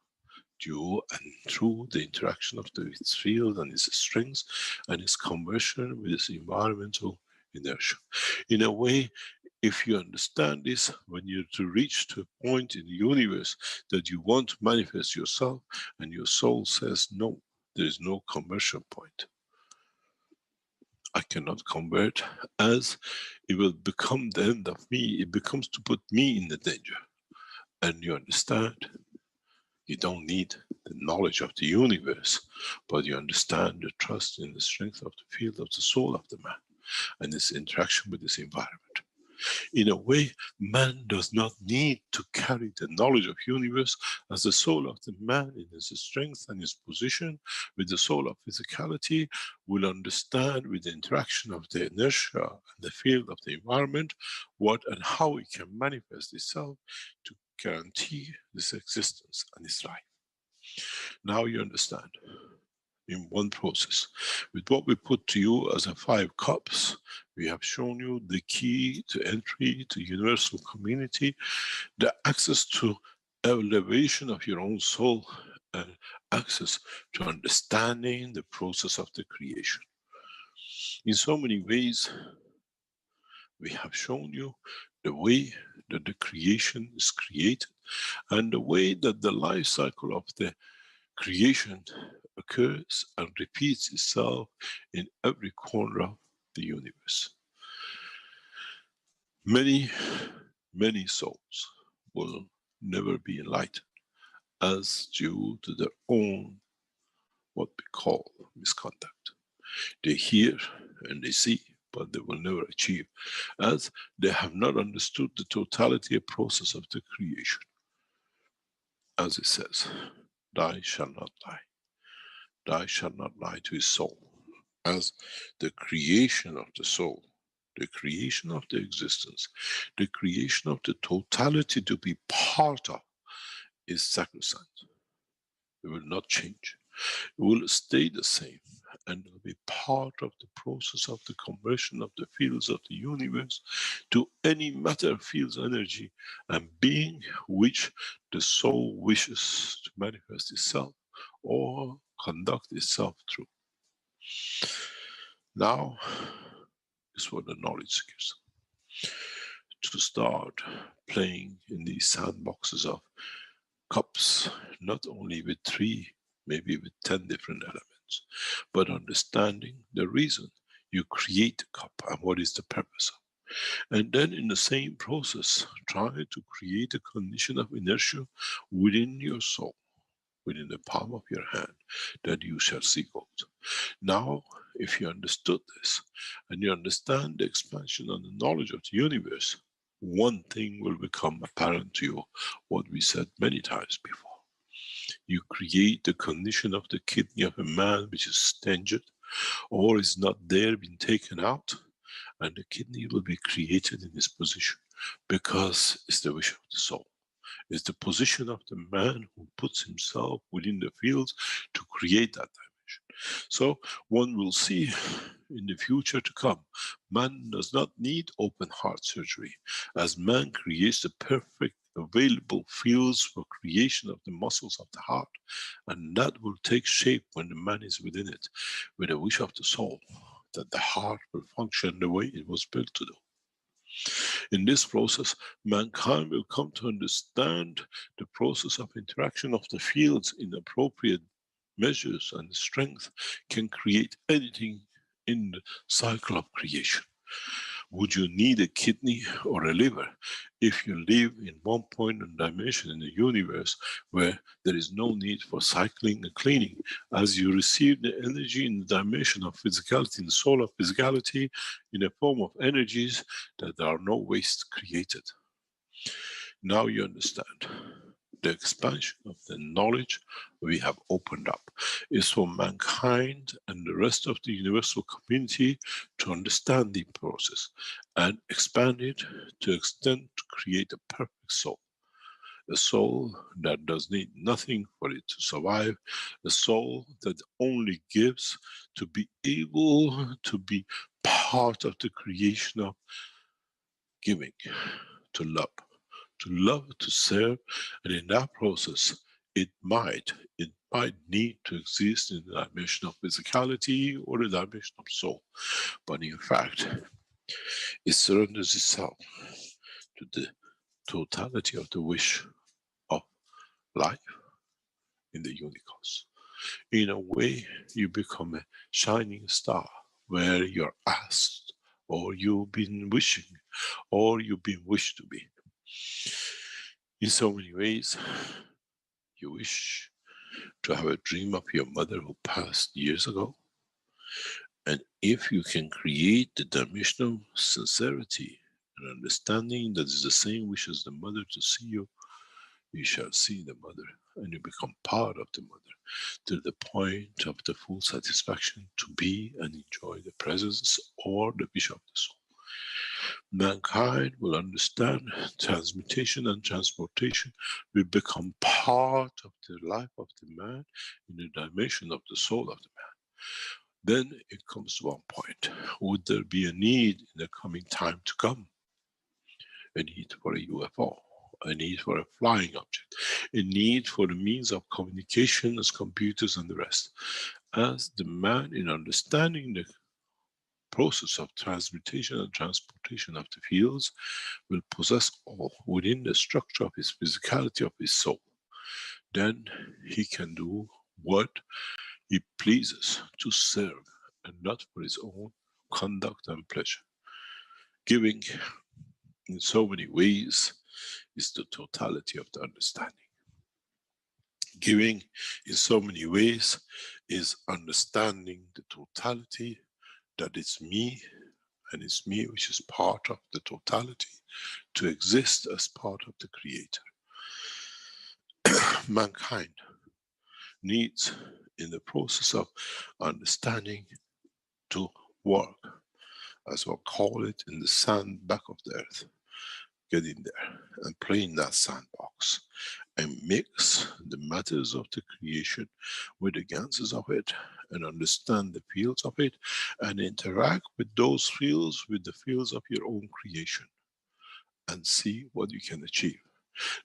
due and through the interaction of its field and its strengths and its conversion with its environmental inertia. In a way, if you understand this, when you're to reach to a point in the universe that you want to manifest yourself and your soul says, no, there is no conversion point. I cannot convert, as it will become the end of me. It becomes to put me in the danger. And you understand, you don't need the knowledge of the universe, but you understand the trust in the strength of the field of the soul of the man and its interaction with this environment. In a way, man does not need to carry the knowledge of universe, as the soul of the man in his strength and his position with the soul of physicality will understand with the interaction of the inertia and the field of the environment what and how it can manifest itself to guarantee this existence and its life. Now you understand in one process. With what we put to you as a 5 cups, we have shown you the key to entry to universal community, the access to elevation of your own soul, and access to understanding the process of the creation. In so many ways, we have shown you the way that the creation is created and the way that the life cycle of the creation occurs and repeats itself in every corner of the universe. Many, many souls will never be enlightened as due to their own, what we call, misconduct. They hear and they see, but they will never achieve, as they have not understood the totality and process of the creation. As it says, "Thou shalt not lie. Thou shalt not lie to his soul," as the creation of the soul, the creation of the existence, the creation of the totality to be part of is sacrosanct. It will not change. It will stay the same, and it will be part of the process of the conversion of the fields of the universe to any matter, fields, energy, and being which the soul wishes to manifest itself or conduct itself through. Now is what the knowledge seekers to start playing in these sandboxes of cups, not only with 3, maybe with 10 different elements, but understanding the reason you create the cup and what is the purpose of it. And then in the same process, try to create a condition of inertia within your soul, within the palm of your hand, that you shall see gold. Now, if you understood this, and you understand the expansion and the knowledge of the universe, one thing will become apparent to you, what we said many times before. You create the condition of the kidney of a man which is stented, or is not there, been taken out, and the kidney will be created in this position, because it's the wish of the soul. It's the position of the man who puts himself within the fields to create that dimension. So one will see in the future to come, man does not need open heart surgery, as man creates the perfect available fields for creation of the muscles of the heart, and that will take shape when the man is within it, with a wish of the soul, that the heart will function the way it was built to do. In this process, mankind will come to understand the process of interaction of the fields in appropriate measures, and strength can create anything in the cycle of creation. Would you need a kidney or a liver if you live in one point and dimension in the universe where there is no need for cycling and cleaning, as you receive the energy in the dimension of physicality, in the soul of physicality, in a form of energies that there are no waste created? Now you understand. The expansion of the knowledge we have opened up is for mankind and the rest of the universal community to understand the process and expand it to extend to create a perfect soul. A soul that does need nothing for it to survive, a soul that only gives to be able to be part of the creation of giving, to love, to serve, and in that process, it might need to exist in the dimension of physicality or the dimension of soul. But in fact, it surrenders itself to the totality of the wish of life in the universe. In a way, you become a shining star where you're asked, or you've been wishing, or you've been wished to be. In so many ways, you wish to have a dream of your mother who passed years ago. And if you can create the dimensional sincerity and understanding that is the same wish as the mother to see you, you shall see the mother and you become part of the mother to the point of the full satisfaction to be and enjoy the presence or the wish of the soul. Mankind will understand transmutation and transportation will become part of the life of the man in the dimension of the soul of the man. Then it comes to one point, would there be a need in the coming time to come? A need for a UFO, a need for a flying object, a need for the means of communication as computers and the rest. As the man, in understanding the process of transmutation and transportation of the fields, will possess all within the structure of his physicality, of his soul, then he can do what he pleases to serve, and not for his own conduct and pleasure. Giving in so many ways is the totality of the understanding. Giving in so many ways is understanding the totality that it's me, and it's me which is part of the totality, to exist as part of the Creator. Mankind needs, in the process of understanding, to work, as we'll call it, in the sand back of the earth. Get in there and play in that sandbox and mix the matters of the creation with the ganses of it, and understand the fields of it, and interact with those fields with the fields of your own creation, and see what you can achieve.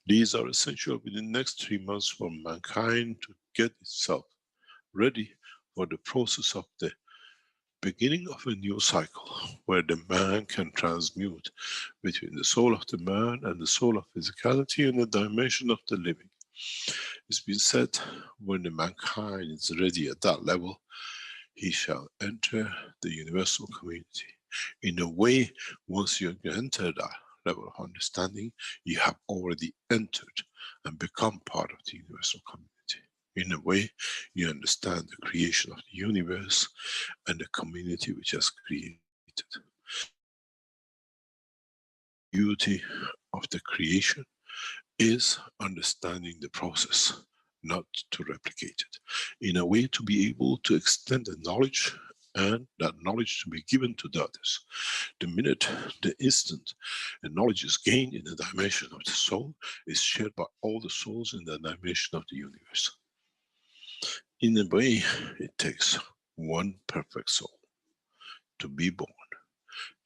These are essential within the next 3 months for mankind to get itself ready for the process of the beginning of a new cycle, where the man can transmute between the soul of the man and the soul of physicality and the dimension of the living. It's been said, when the mankind is ready at that level, he shall enter the universal community. In a way, once you enter that level of understanding, you have already entered and become part of the universal community. In a way, you understand the creation of the universe and the community which has created. Beauty of the creation is understanding the process, not to replicate it. In a way, to be able to extend the knowledge, and that knowledge to be given to the others. The minute, the instant, the knowledge is gained in the dimension of the soul, is shared by all the souls in the dimension of the universe. In a way, it takes one perfect soul to be born,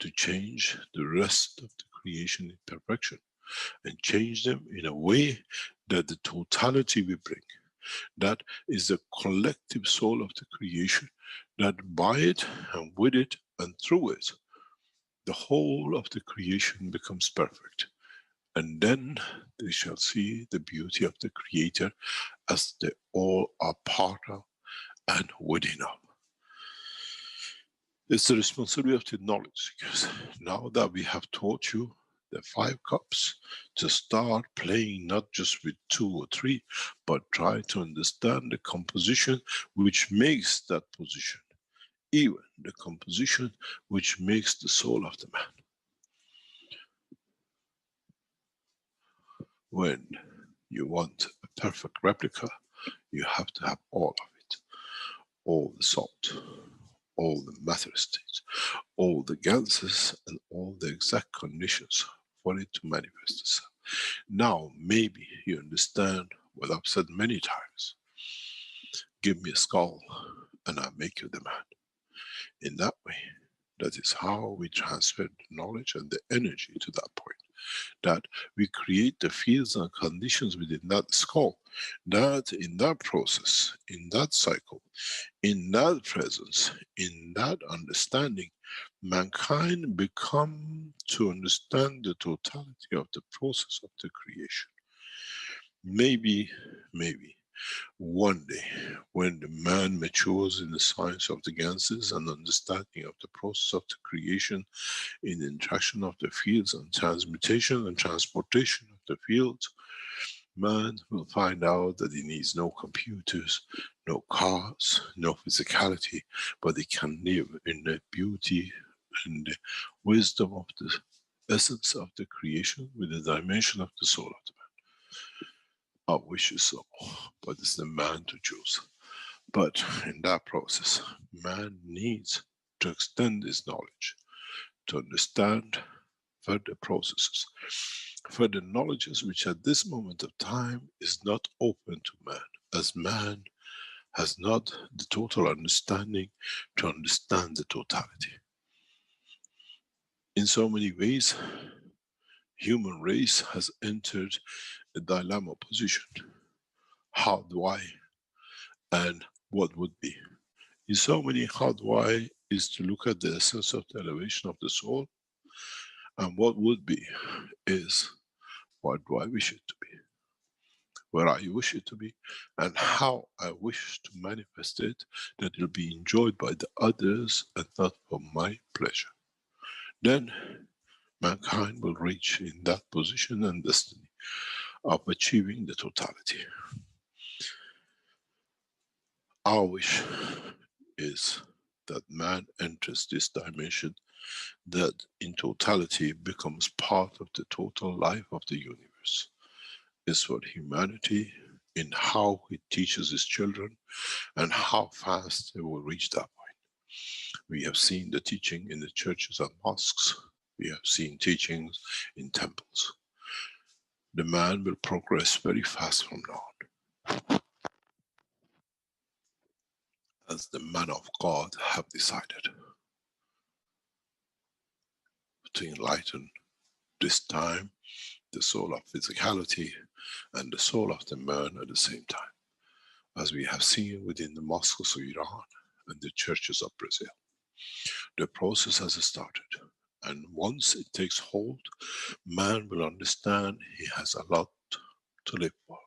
to change the rest of the creation in perfection, and change them in a way that the totality we bring, that is the collective soul of the creation, that by it and with it and through it, the whole of the creation becomes perfect. And then they shall see the beauty of the Creator as they all are part of and within of. It's the responsibility of the knowledge seekers. Now that we have taught you the 5 cups, to start playing not just with 2 or 3, but try to understand the composition which makes that position, even the composition which makes the soul of the man. When you want a perfect replica, you have to have all of it. All the salt, all the matter states, all the ganses, and all the exact conditions for it to manifest itself. Now, maybe you understand what I've said many times. Give me a skull and I'll make you the man. In that way, that is how we transfer the knowledge and the energy to that point. That we create the fields and conditions within that skull, that in that process, in that cycle, in that presence, in that understanding, mankind become to understand the totality of the process of the creation. Maybe one day, when the man matures in the science of the ganses and understanding of the process of the creation, in the interaction of the fields and transmutation and transportation of the fields, man will find out that he needs no computers, no cars, no physicality, but he can live in the beauty and the wisdom of the essence of the creation with the dimension of the soul of the man. I wish it so, but it's the man to choose. But in that process, man needs to extend his knowledge, to understand further processes, further knowledges which at this moment of time is not open to man, as man has not the total understanding to understand the totality. In so many ways, human race has entered a dilemma position. How do I and what would be? In so many how do I is to look at the essence of the elevation of the soul, and what would be is what do I wish it to be? Where I wish it to be, and how I wish to manifest it, that it will be enjoyed by the others and not for my pleasure. Then mankind will reach in that position and destiny of achieving the totality. Our wish is that man enters this dimension, that in totality becomes part of the total life of the universe. Is for humanity in how he teaches his children and how fast they will reach that point. We have seen the teaching in the churches and mosques. We have seen teachings in temples. The man will progress very fast from now on, as the man of God have decided to enlighten this time the soul of physicality and the soul of the man at the same time, as we have seen within the mosques of Iran and the churches of Brazil. The process has started, and once it takes hold, man will understand he has a lot to live for.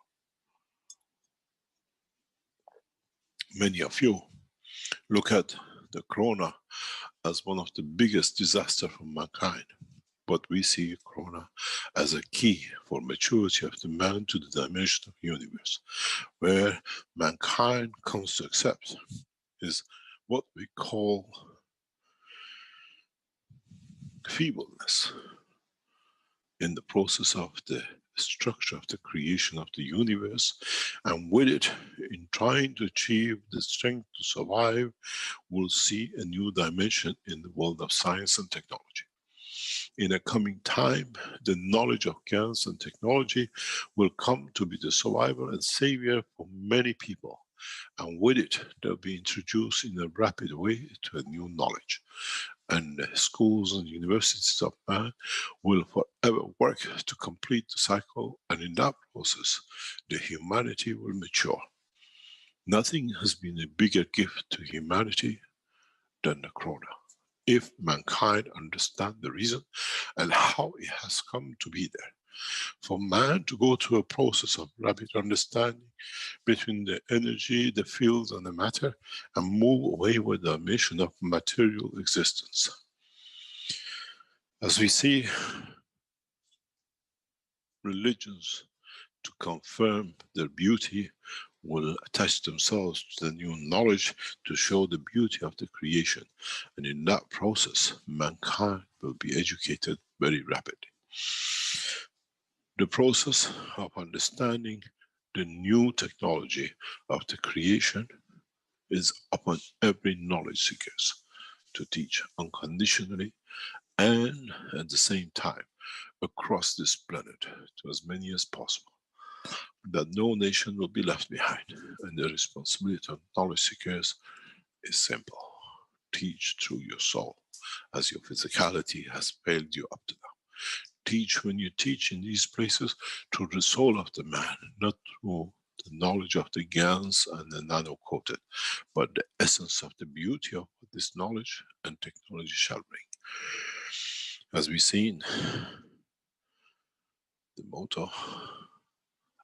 Many of you look at the corona as one of the biggest disasters for mankind, but we see corona as a key for maturity of the man to the dimension of the universe, where mankind comes to accept is what we call feebleness in the process of the structure of the creation of the universe, and with it, in trying to achieve the strength to survive, we'll see a new dimension in the world of science and technology. In a coming time, the knowledge of science and technology will come to be the survivor and savior for many people, and with it, they'll be introduced in a rapid way to a new knowledge. And the schools and universities of man will forever work to complete the cycle, and in that process, the humanity will mature. Nothing has been a bigger gift to humanity than the corona, if mankind understand the reason and how it has come to be there. For man to go through a process of rapid understanding between the energy, the fields, and the matter, and move away with the mission of material existence. As we see religions to confirm their beauty will attach themselves to the new knowledge to show the beauty of the creation, and in that process mankind will be educated very rapidly. The process of understanding the new technology of the creation is upon every knowledge seekers to teach unconditionally and at the same time across this planet to as many as possible, that no nation will be left behind. And the responsibility of knowledge seekers is simple: teach through your soul, as your physicality has failed you up to now. Teach when you teach in these places through the soul of the man, not through the knowledge of the GANs and the nano-coated, but the essence of the beauty of what this knowledge and technology shall bring. As we've seen, the motto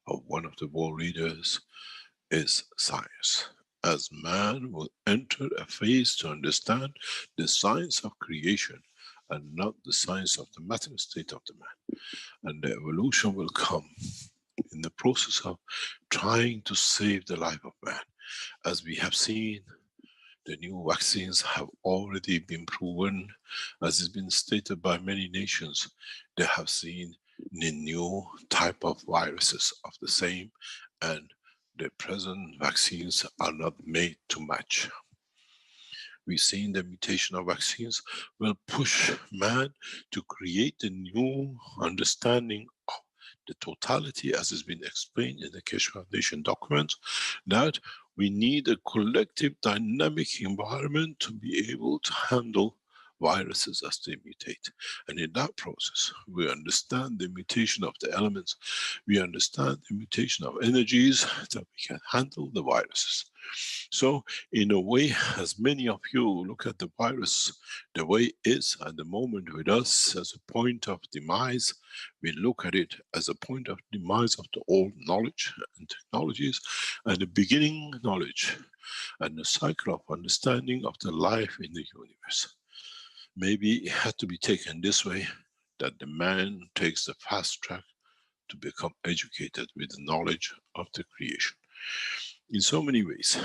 of one of the world leaders is science. As man will enter a phase to understand the science of creation and not the science of the matter state of the man. And the evolution will come in the process of trying to save the life of man. As we have seen, the new vaccines have already been proven, as has been stated by many nations. They have seen the new type of viruses of the same, and the present vaccines are not made to match. We've seen the mutation of vaccines will push man to create a new understanding of the totality, as has been explained in the Keshe Foundation documents, that we need a collective dynamic environment to be able to handle viruses as they mutate. And in that process, we understand the mutation of the elements, we understand the mutation of energies that we can handle the viruses. So in a way, as many of you look at the virus the way it is at the moment with us as a point of demise, we look at it as a point of demise of the old knowledge and technologies and the beginning knowledge and the cycle of understanding of the life in the universe. Maybe it had to be taken this way, that the man takes the fast track to become educated with the knowledge of the creation. In so many ways,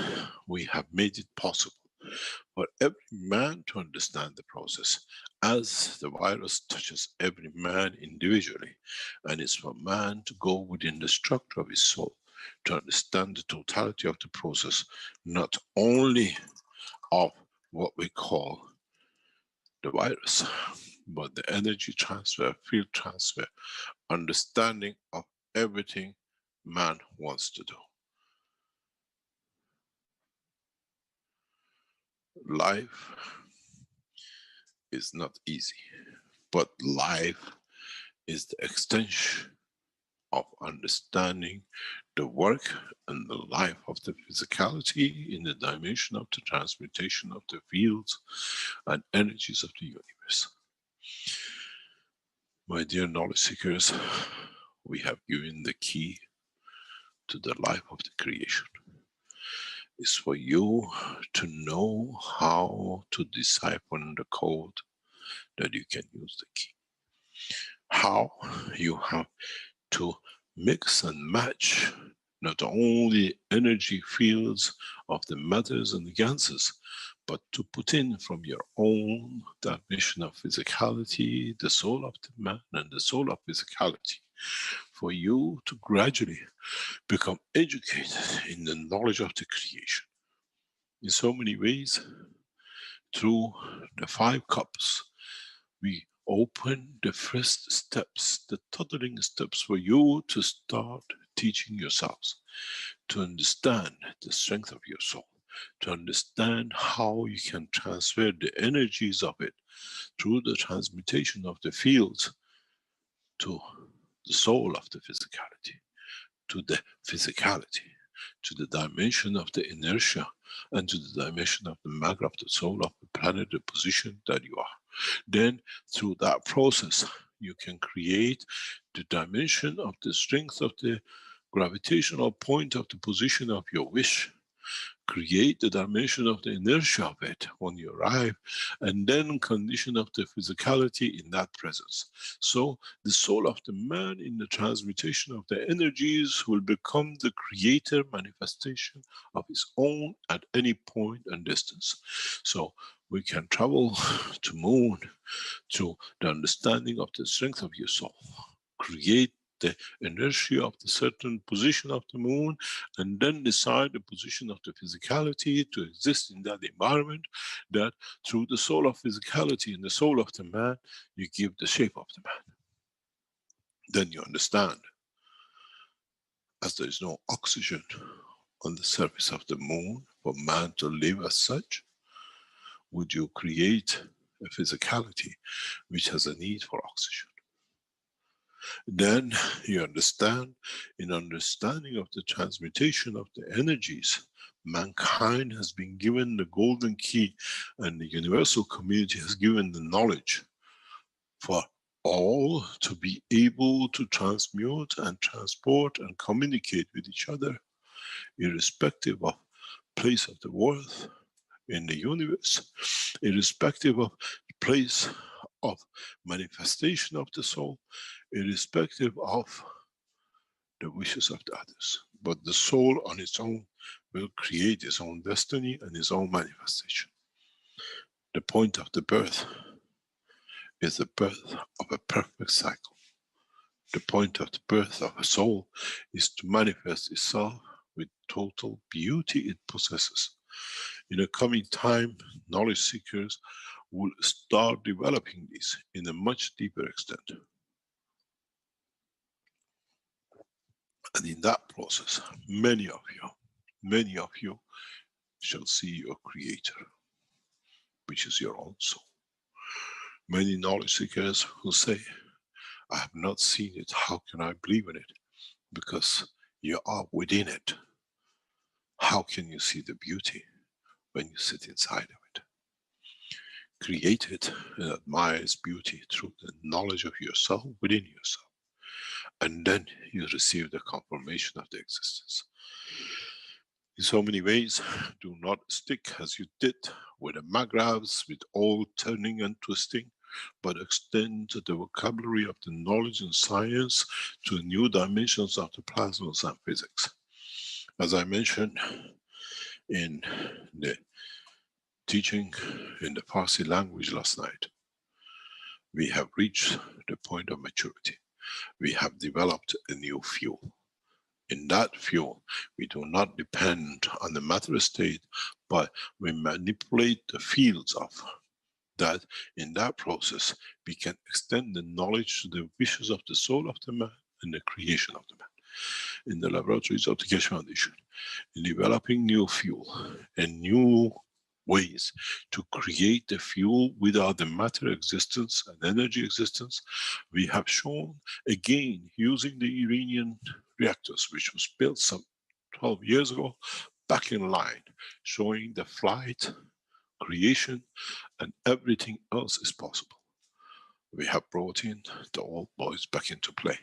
we have made it possible for every man to understand the process as the virus touches every man individually, and it's for man to go within the structure of his soul to understand the totality of the process, not only of what we call the virus, but the energy transfer, field transfer, understanding of everything man wants to do. Life is not easy, but life is the extension of understanding the work and the life of the physicality in the dimension of the transmutation of the fields and energies of the universe. My dear knowledge seekers, we have given the key to the life of the creation. It's for you to know how to decipher the code that you can use the key. How you have to mix and match not only energy fields of the matters and the ganses, but to put in from your own dimension of physicality, the soul of the man and the soul of physicality, for you to gradually become educated in the knowledge of the creation. In so many ways, through the 5 cups, we open the first steps, the toddling steps for you to start teaching yourselves, to understand the strength of your soul, to understand how you can transfer the energies of it through the transmutation of the fields to the soul of the physicality, to the physicality, to the dimension of the inertia, and to the dimension of the matter of the soul of the planet, the position that you are. Then through that process, you can create the dimension of the strength of the gravitational point of the position of your wish, create the dimension of the inertia of it when you arrive, and then condition of the physicality in that presence. So the soul of the man in the transmutation of the energies will become the creator manifestation of his own at any point and distance. So we can travel to moon to the understanding of the strength of your soul, create the inertia of the certain position of the moon, and then decide the position of the physicality to exist in that environment, that through the soul of physicality and the soul of the man, you give the shape of the man. Then you understand, as there is no oxygen on the surface of the moon for man to live as such, would you create a physicality which has a need for oxygen? Then you understand, in understanding of the transmutation of the energies, mankind has been given the golden key, and the universal community has given the knowledge for all to be able to transmute and transport and communicate with each other, irrespective of place of the world in the universe, irrespective of place of manifestation of the soul, irrespective of the wishes of the others. But the soul on its own will create its own destiny and its own manifestation. The point of the birth is the birth of a perfect cycle. The point of the birth of a soul is to manifest itself with total beauty it possesses. In a coming time, knowledge seekers will start developing this in a much deeper extent. And in that process, many of you shall see your creator, which is your own soul. Many knowledge seekers who say, I have not seen it, how can I believe in it? Because you are within it. How can you see the beauty when you sit inside of it? Create it and admire its beauty through the knowledge of yourself within yourself. And then you receive the confirmation of the existence. In so many ways, do not stick as you did with the magravs, with all turning and twisting, but extend the vocabulary of the knowledge and science to new dimensions of the plasmas and physics. As I mentioned in the teaching in the Farsi language last night, we have reached the point of maturity. We have developed a new fuel. In that fuel, we do not depend on the matter state, but we manipulate the fields of that. In that process, we can extend the knowledge to the wishes of the soul of the man and the creation of the man. In the laboratories of the Keshe Foundation, in developing new fuel and new ways to create the fuel without the matter existence and energy existence, we have shown again using the Iranian reactors, which was built some 12 years ago, back in line, showing the flight, creation, and everything else is possible. We have brought in the old boys back into play.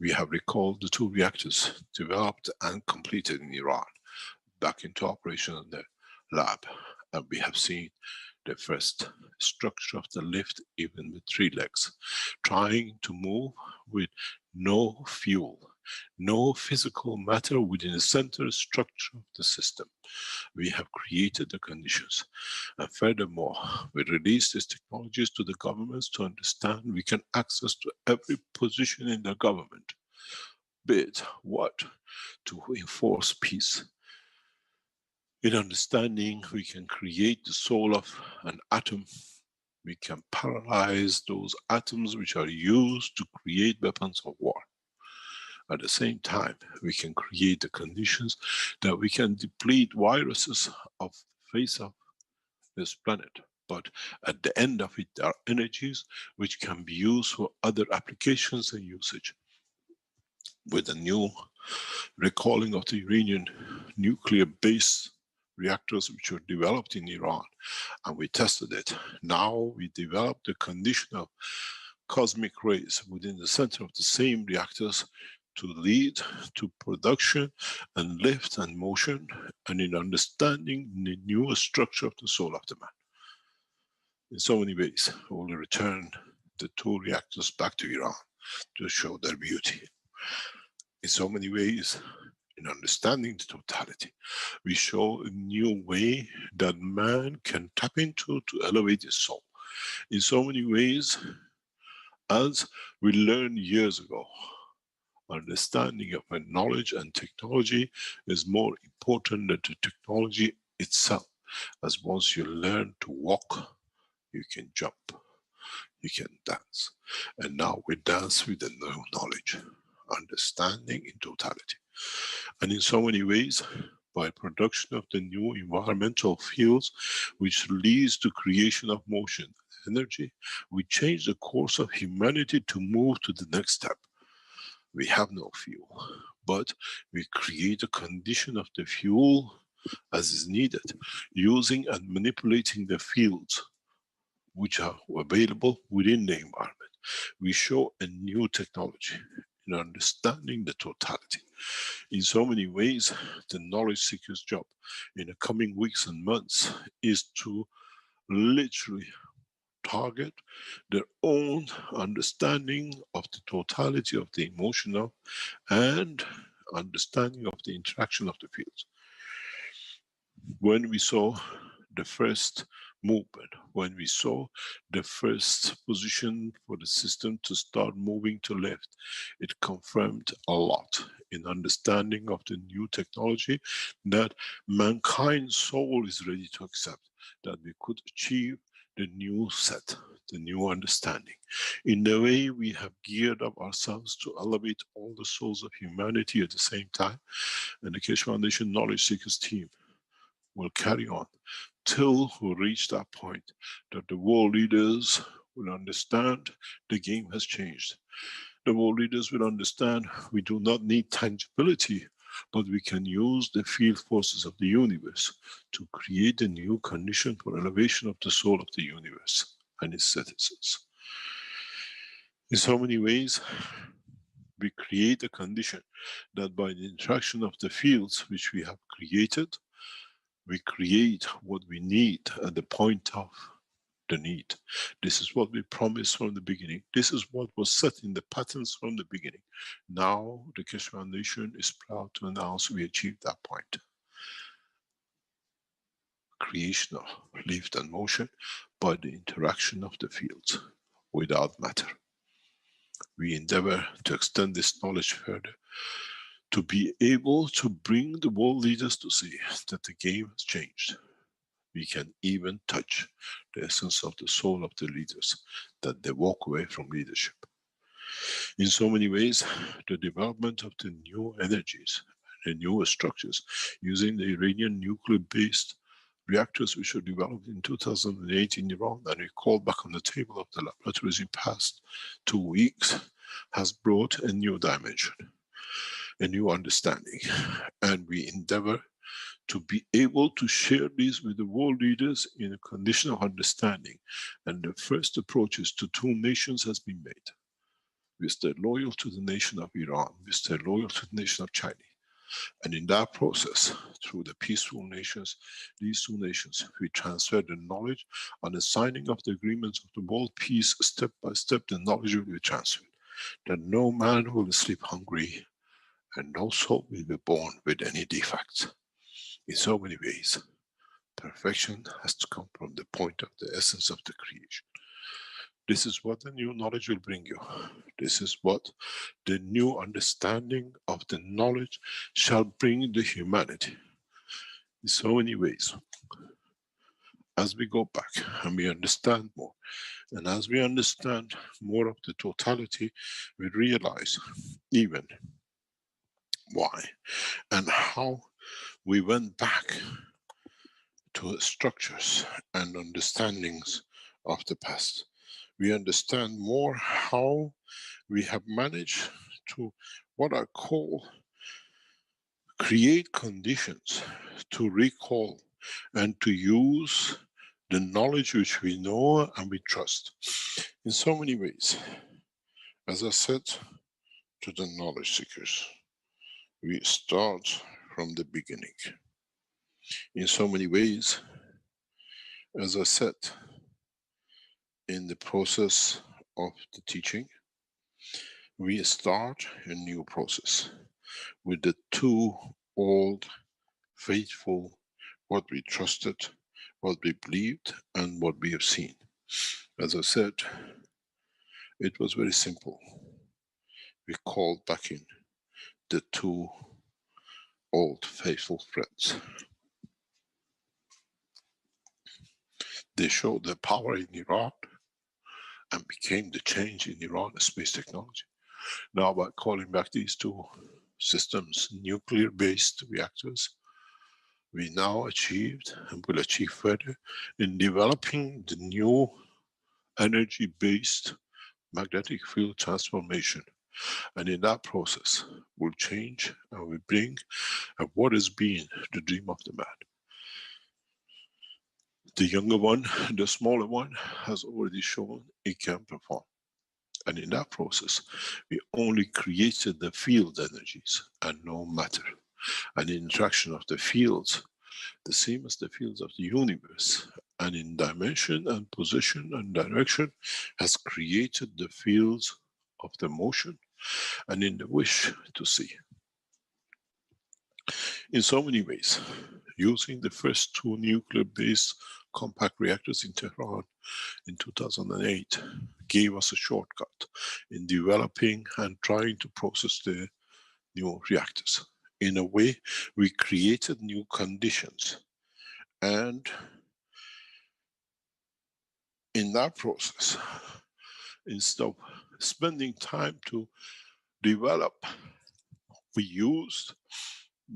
We have recalled the 2 reactors developed and completed in Iran back into operation in the lab. And we have seen the first structure of the lift, even with 3 legs, trying to move with no fuel, no physical matter within the center structure of the system. We have created the conditions. And furthermore, we release these technologies to the governments to understand we can access to every position in the government. Bid what? To enforce peace. In understanding, we can create the soul of an atom. We can paralyze those atoms which are used to create weapons of war. At the same time, we can create the conditions that we can deplete viruses of the face of this planet. But at the end of it, there are energies which can be used for other applications and usage. With the new recalling of the Iranian nuclear-based reactors which were developed in Iran, and we tested it. Now we developed the condition of cosmic rays within the center of the same reactors to lead to production and lift and motion, and in understanding the new structure of the soul of the man. In so many ways, we will return the 2 reactors back to Iran to show their beauty. In so many ways, in understanding the totality, we show a new way that man can tap into to elevate his soul. In so many ways, as we learned years ago, understanding of a knowledge and technology is more important than the technology itself. As once you learn to walk, you can jump, you can dance. And now we dance with the new knowledge, understanding in totality. And in so many ways, by production of the new environmental fields, which leads to creation of motion and energy, we change the course of humanity to move to the next step. We have no fuel, but we create a condition of the fuel as is needed, using and manipulating the fields which are available within the environment. We show a new technology in understanding the totality. In so many ways, the knowledge seeker's job in the coming weeks and months is to literally target their own understanding of the totality of the emotional and understanding of the interaction of the fields. When we saw the first movement, when we saw the first position for the system to start moving to left, it confirmed a lot in understanding of the new technology that mankind's soul is ready to accept, that we could achieve the new set, the new understanding. In the way we have geared up ourselves to elevate all the souls of humanity at the same time, and the Keshe Foundation Knowledge Seekers team will carry on till we reach that point that the world leaders will understand the game has changed. The world leaders will understand we do not need tangibility, but we can use the field forces of the universe to create a new condition for elevation of the soul of the universe and its citizens. In so many ways, we create a condition that by the interaction of the fields which we have created, we create what we need at the point of the need. This is what we promised from the beginning. This is what was set in the patterns from the beginning. Now the Keshe Foundation is proud to announce we achieved that point. Creation of lift and motion by the interaction of the fields without matter. We endeavor to extend this knowledge further, to be able to bring the world leaders to see that the game has changed. We can even touch the essence of the soul of the leaders, that they walk away from leadership. In so many ways, the development of the new energies, the new structures, using the Iranian nuclear-based reactors which were developed in 2008 in Iran and we called back on the table of the laboratories in past 2 weeks, has brought a new dimension, a new understanding. And we endeavor to be able to share these with the world leaders in a condition of understanding. And the first approaches to 2 nations has been made. We stay loyal to the nation of Iran, we stay loyal to the nation of China. And in that process, through the peaceful nations, these 2 nations, we transfer the knowledge on the signing of the agreements of the world peace. Step by step, the knowledge will be transferred, that no man will sleep hungry and no soul will be born with any defects. In so many ways, perfection has to come from the point of the essence of the creation. This is what the new knowledge will bring you. This is what the new understanding of the knowledge shall bring the humanity. In so many ways, as we go back and we understand more, and as we understand more of the totality, we realize even why and how we went back to structures and understandings of the past. We understand more how we have managed to, what I call, create conditions to recall and to use the knowledge which we know and we trust. In so many ways, as I said to the knowledge seekers, we start from the beginning. In so many ways, as I said, in the process of the teaching, we start a new process with the 2 old, faithful, what we trusted, what we believed, and what we have seen. As I said, it was very simple. We called back in the 2 old, faithful friends. They showed their power in Iran and became the change in Iran space technology. Now by calling back these 2 systems, nuclear-based reactors, we now achieved and will achieve further in developing the new energy-based magnetic field transformation. And in that process, we'll change and we bring what has been the dream of the man. The younger one, the smaller one, has already shown it can perform. And in that process, we only created the field energies and no matter. And the interaction of the fields, the same as the fields of the universe, and in dimension and position and direction, has created the fields of the motion and in the wish to see. In so many ways, using the first 2 nuclear-based compact reactors in Tehran in 2008 gave us a shortcut in developing and trying to process the new reactors. In a way, we created new conditions, and in that process, instead of spending time to develop, we used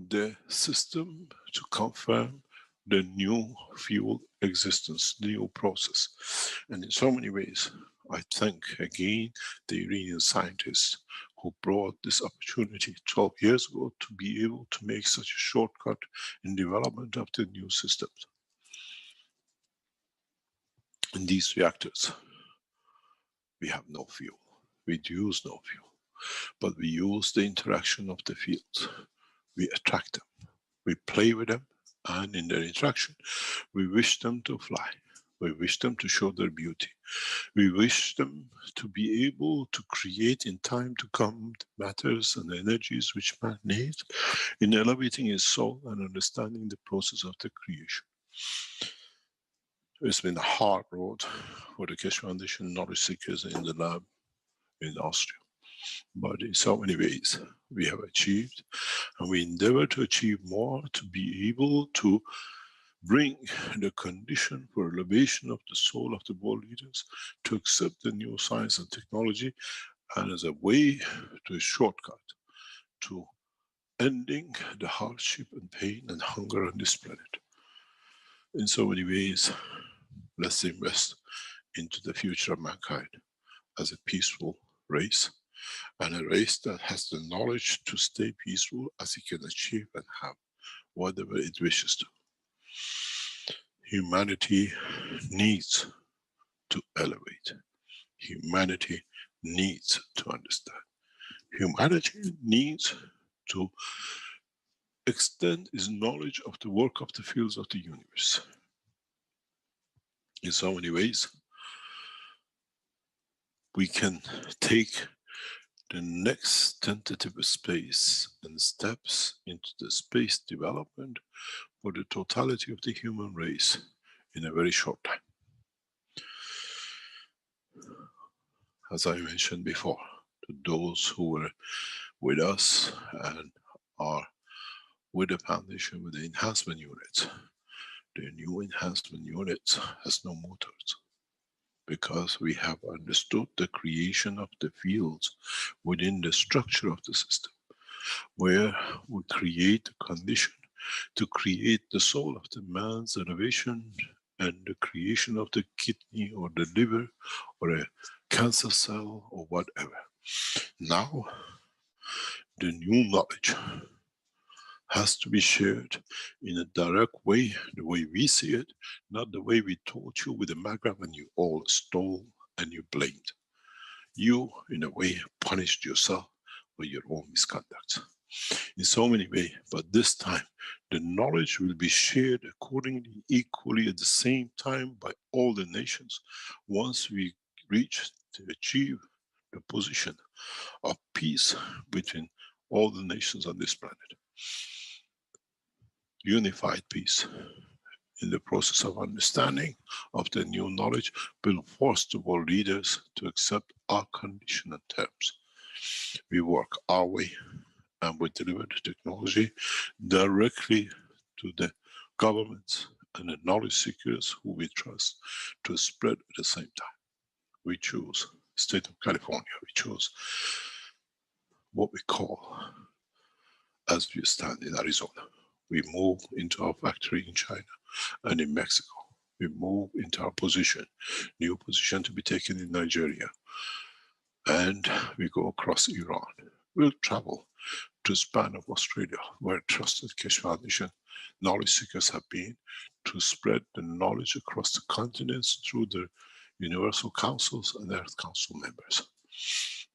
the system to confirm the new fuel existence, new process. And in so many ways, I thank again the Iranian scientists who brought this opportunity 12 years ago to be able to make such a shortcut in development of the new systems. In these reactors, we have no fuel. We use no fuel, but we use the interaction of the fields. We attract them, we play with them, and in their interaction, we wish them to fly. We wish them to show their beauty. We wish them to be able to create in time to come the matters and the energies which man needs in elevating his soul and understanding the process of the creation. It's been a hard road for the Keshe Foundation knowledge seekers in the lab in Austria. But in so many ways, we have achieved, and we endeavor to achieve more to be able to bring the condition for elevation of the soul of the world leaders to accept the new science and technology, and as a way to a shortcut to ending the hardship and pain and hunger on this planet. In so many ways, let's invest into the future of mankind as a peaceful race, and a race that has the knowledge to stay peaceful as it can achieve and have whatever it wishes to. Humanity needs to elevate. Humanity needs to understand. Humanity needs to extend its knowledge of the work of the fields of the universe. In so many ways, we can take the next tentative space and steps into the space development for the totality of the human race in a very short time. As I mentioned before, to those who were with us and are with the foundation with the enhancement units, the new enhancement unit has no motors, because we have understood the creation of the fields within the structure of the system, where we create the condition to create the soul of the man's elevation and the creation of the kidney or the liver or a cancer cell or whatever. Now, the new knowledge has to be shared in a direct way, the way we see it, not the way we taught you with a magnet and you all stole and you blamed. You, in a way, punished yourself for your own misconduct. In so many ways, but this time, the knowledge will be shared accordingly, equally at the same time by all the nations, once we reach to achieve the position of peace between all the nations on this planet. Unified peace in the process of understanding of the new knowledge will force the world leaders to accept our condition and terms. We work our way and we deliver the technology directly to the governments and the knowledge seekers who we trust to spread at the same time. We choose state of California, we choose what we call, as we stand in Arizona. We move into our factory in China and in Mexico. We move into our position, new position to be taken in Nigeria. And we go across Iran. We'll travel to the span of Australia, where trusted Keshe Foundation knowledge seekers have been, to spread the knowledge across the continents through the Universal Councils and Earth Council members.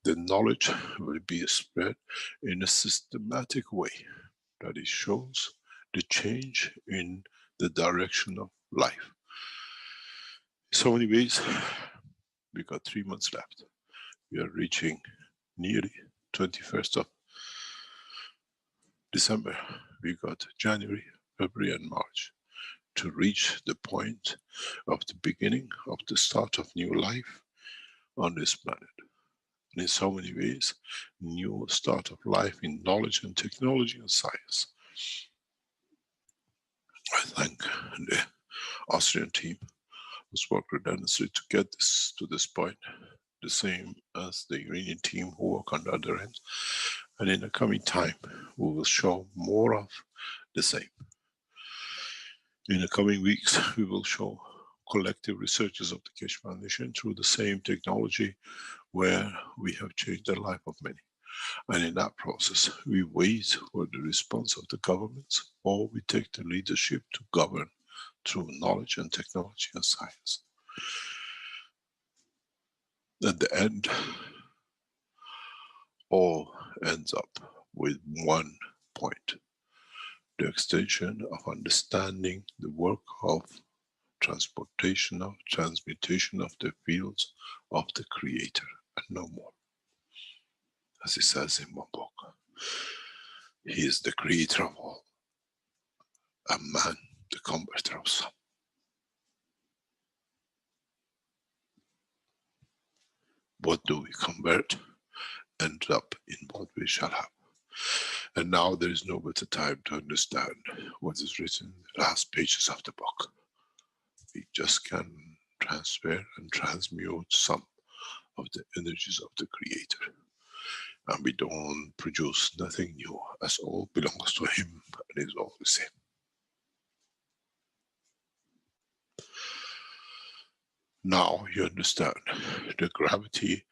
The knowledge will be spread in a systematic way that it shows the change in the direction of life. In so many ways, we got 3 months left. We are reaching nearly 21st of December. We got January, February and March to reach the point of the beginning of the start of new life on this planet. And in so many ways, new start of life in knowledge and technology and science. I thank the Austrian team who's worked relentlessly to get this to this point, the same as the Iranian team who work on the other end. And in the coming time, we will show more of the same. In the coming weeks, we will show collective researches of the Keshe Foundation through the same technology where we have changed the life of many. And in that process, we wait for the response of the governments, or we take the leadership to govern through knowledge and technology and science. At the end, all ends up with one point: the extension of understanding the work of transportation of, transmutation of the fields of the Creator, and no more. As he says in one book, he is the creator of all, and man the converter of some. What do we convert ends up in what we shall have. And now there is no better time to understand what is written in the last pages of the book. We just can transfer and transmute some of the energies of the Creator. And we don't produce nothing new, as all belongs to Him and is all the same. Now you understand the gravity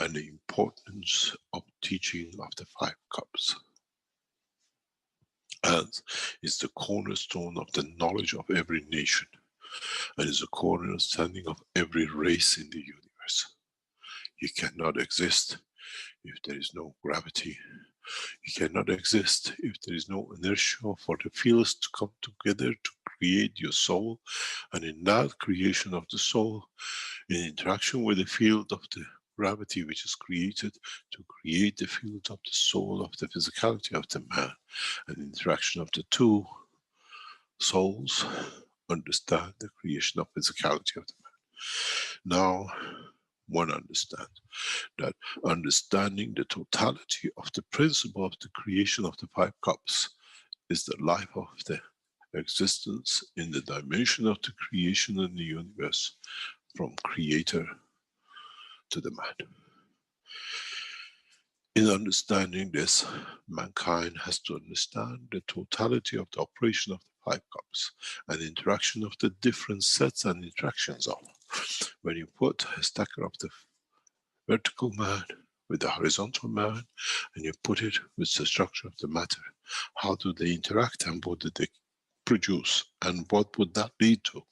and the importance of teaching of the 5 cups. As is the cornerstone of the knowledge of every nation, and is the cornerstone of every race in the universe. You cannot exist if there is no gravity. You cannot exist if there is no inertia for the fields to come together to create your soul. And in that creation of the soul, in interaction with the field of the gravity which is created to create the field of the soul of the physicality of the man, and interaction of the two souls, understand the creation of physicality of the man. Now, one understands that understanding the totality of the principle of the creation of the 5 cups is the life of the existence in the dimension of the creation in the universe, from creator to the man. In understanding this, mankind has to understand the totality of the operation of the 5 cups and interaction of the different sets and interactions of. When you put a stacker of the vertical man with the horizontal man, and you put it with the structure of the matter, how do they interact and what do they produce, and what would that lead to?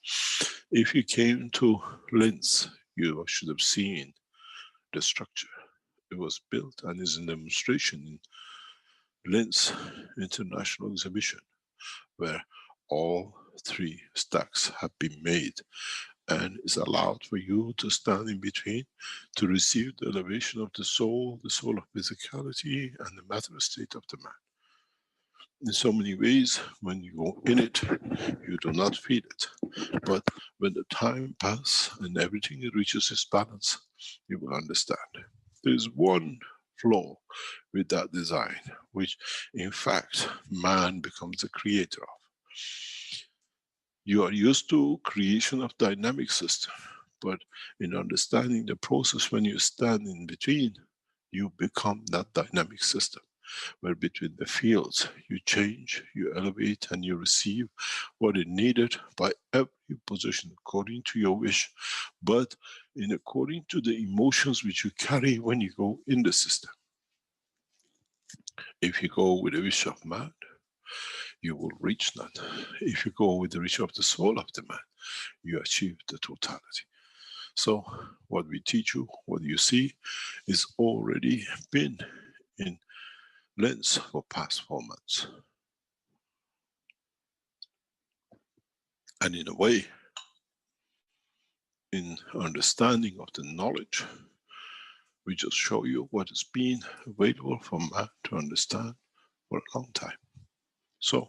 If you came to Linz, you should have seen the structure. It was built and is in demonstration in Linz International Exhibition, where all 3 stacks have been made, and is allowed for you to stand in between to receive the elevation of the soul of physicality, and the matter state of the man. In so many ways, when you go in it, you do not feel it. But when the time passes and everything reaches its balance, you will understand. There is one flaw with that design, which in fact, man becomes the creator of. You are used to creation of dynamic system, but in understanding the process, when you stand in between, you become that dynamic system, where between the fields, you change, you elevate, and you receive what is needed by every position according to your wish, but in according to the emotions which you carry when you go in the system. If you go with the wish of man, you will reach none. If you go with the wish of the soul of the man, you achieve the totality. So what we teach you, what you see, is already been in Linz for past 4 months. And in a way, in understanding of the knowledge, we just show you what has been available for man to understand for a long time. So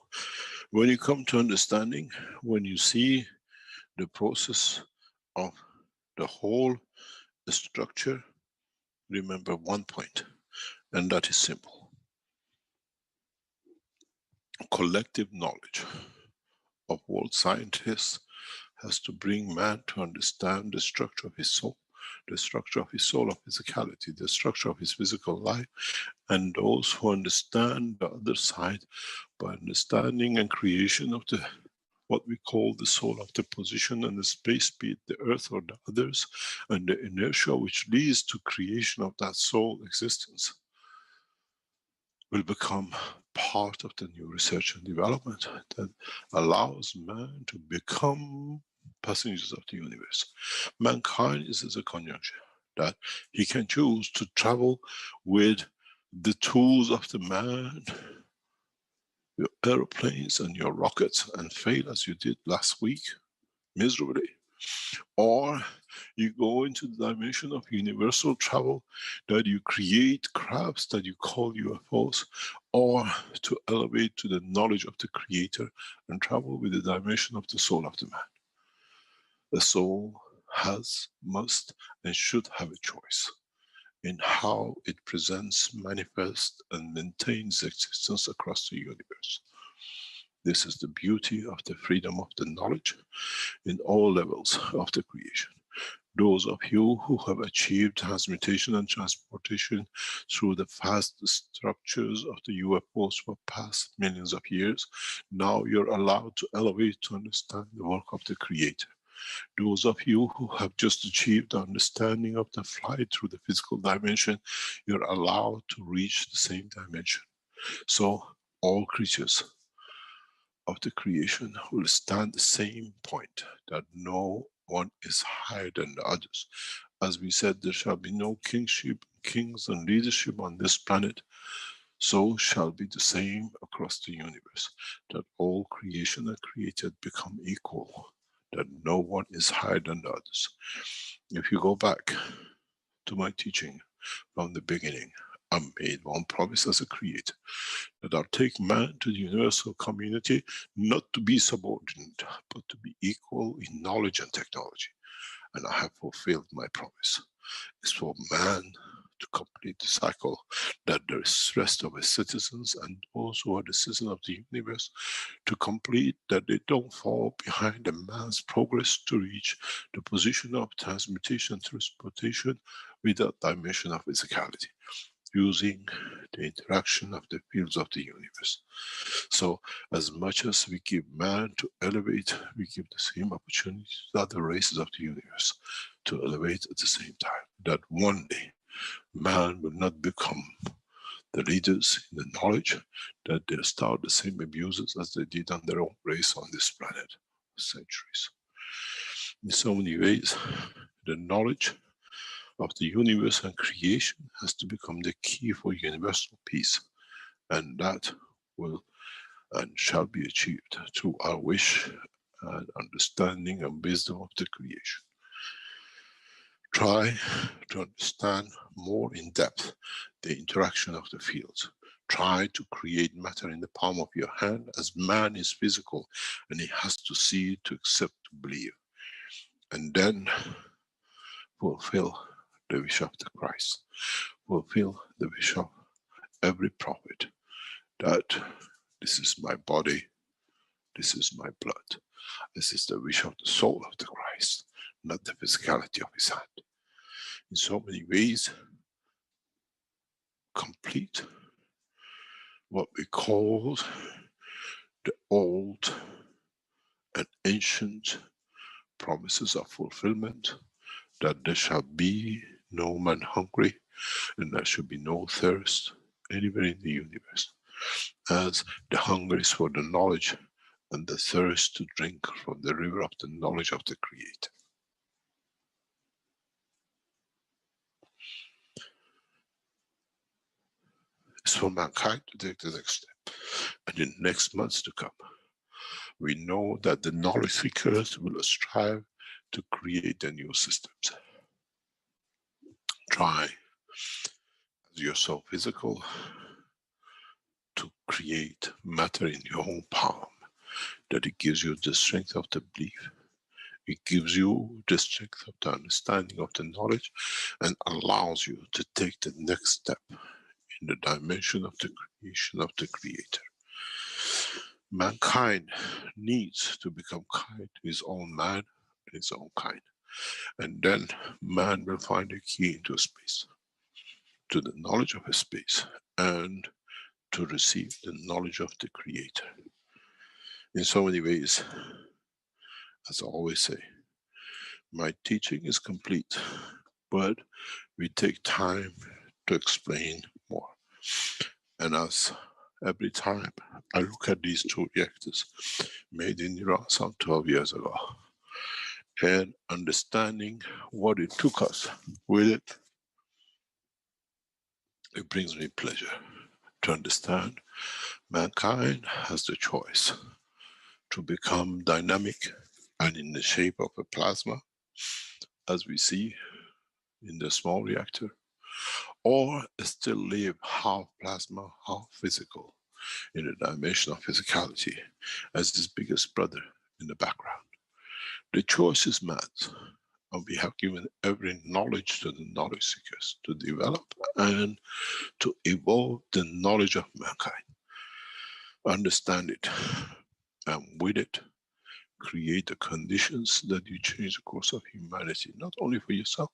when you come to understanding, when you see the process of the whole structure, remember one point, and that is simple. Collective knowledge of world scientists has to bring man to understand the structure of his soul, the structure of his soul of physicality, the structure of his physical life, and those who understand the other side by understanding and creation of the what we call the soul of the position and the space, be it the earth or the others, and the inertia which leads to creation of that soul existence will become part of the new research and development that allows man to become passengers of the universe. Mankind is as a conjunction that he can choose to travel with the tools of the man, your aeroplanes and your rockets, and fail as you did last week miserably. Or you go into the dimension of universal travel, that you create crafts that you call UFOs, or to elevate to the knowledge of the Creator and travel with the dimension of the soul of the man. The soul has, must, and should have a choice in how it presents, manifests, and maintains existence across the universe. This is the beauty of the freedom of the knowledge in all levels of the creation. Those of you who have achieved transmutation and transportation through the vast structures of the UFOs for past millions of years, now you're allowed to elevate to understand the work of the Creator. Those of you who have just achieved the understanding of the flight through the physical dimension, you're allowed to reach the same dimension. So all creatures of the creation will stand the same point, that no one is higher than the others. As we said, there shall be no kingship, kings and leadership on this planet. So shall be the same across the universe, that all creation and created become equal, that no one is higher than the others. If you go back to my teaching from the beginning, I made one promise as a creator, that I'll take man to the universal community, not to be subordinate, but to be equal in knowledge and technology. And I have fulfilled my promise. It's for man to complete the cycle, that the rest of his citizens and those who are the citizens of the universe to complete, that they don't fall behind the man's progress to reach the position of transmutation, transportation with that dimension of physicality, using the interaction of the fields of the universe. So as much as we give man to elevate, we give the same opportunity to other races of the universe to elevate at the same time. That one day man will not become the leaders in the knowledge, that they'll start the same abuses as they did on their own race on this planet for centuries. In so many ways, the knowledge of the universe and creation has to become the key for universal peace, and that will and shall be achieved through our wish and understanding and wisdom of the creation. Try to understand more in depth the interaction of the fields. Try to create matter in the palm of your hand, as man is physical and he has to see, to accept, to believe, and then fulfill the wish of the Christ, fulfill the wish of every prophet, that this is my body, this is my blood, this is the wish of the soul of the Christ, not the physicality of his hand. In so many ways, complete what we call the old and ancient promises of fulfillment, that there shall be no man hungry and there should be no thirst anywhere in the universe, as the hunger is for the knowledge and the thirst to drink from the river of the knowledge of the Creator. It's for mankind to take the next step, and in the next months to come, we know that the knowledge seekers will strive to create the new systems. Try, as you're so physical, to create matter in your own palm, that it gives you the strength of the belief, it gives you the strength of the understanding of the knowledge, and allows you to take the next step in the dimension of the creation of the Creator. Mankind needs to become kind to his own man and his own kind, and then man will find a key into space, to the knowledge of a space, and to receive the knowledge of the Creator. In so many ways, as I always say, my teaching is complete, but we take time to explain more. And as every time I look at these two reactors made in Iran some 12 years ago, and understanding what it took us with it, it brings me pleasure to understand mankind has the choice to become dynamic and in the shape of a plasma, as we see in the small reactor, or still live half plasma, half physical, in the dimension of physicality, as his biggest brother in the background. The choice is man's, and we have given every knowledge to the knowledge seekers to develop and to evolve the knowledge of mankind, understand it, and with it, create the conditions that you change the course of humanity, not only for yourself,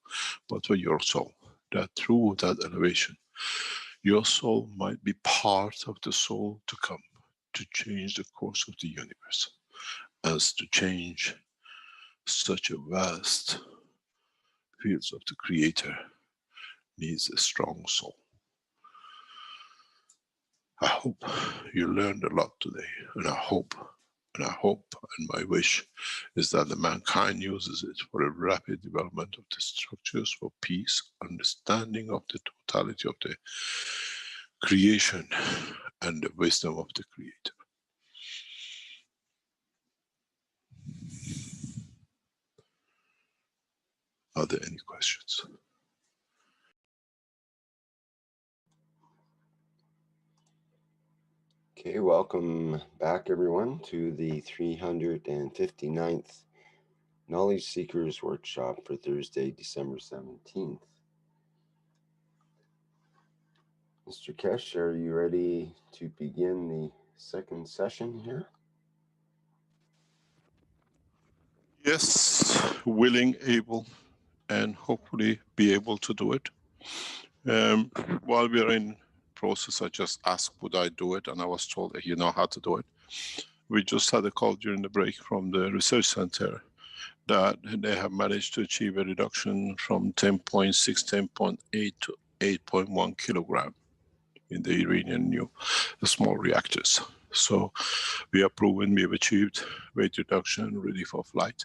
but for your soul. That through that elevation, your soul might be part of the soul to come, to change the course of the universe, as to change such a vast fields of the Creator needs a strong soul. I hope you learned a lot today, and I hope, and my wish is that the mankind uses it for a rapid development of the structures for peace, understanding of the totality of the creation, and the wisdom of the Creator. Are there any questions? Okay, welcome back everyone to the 359th Knowledge Seekers Workshop for Thursday, December 17th. Mr. Keshe, are you ready to begin the second session here? Yes, willing, able, and hopefully be able to do it. While we are in process, I just asked, would I do it? And I was told that you know how to do it. We just had a call during the break from the research center that they have managed to achieve a reduction from 10.6, 10.8 to 8.1 kilogram in the Iranian new small reactors. So we have proven we have achieved weight reduction ready for flight.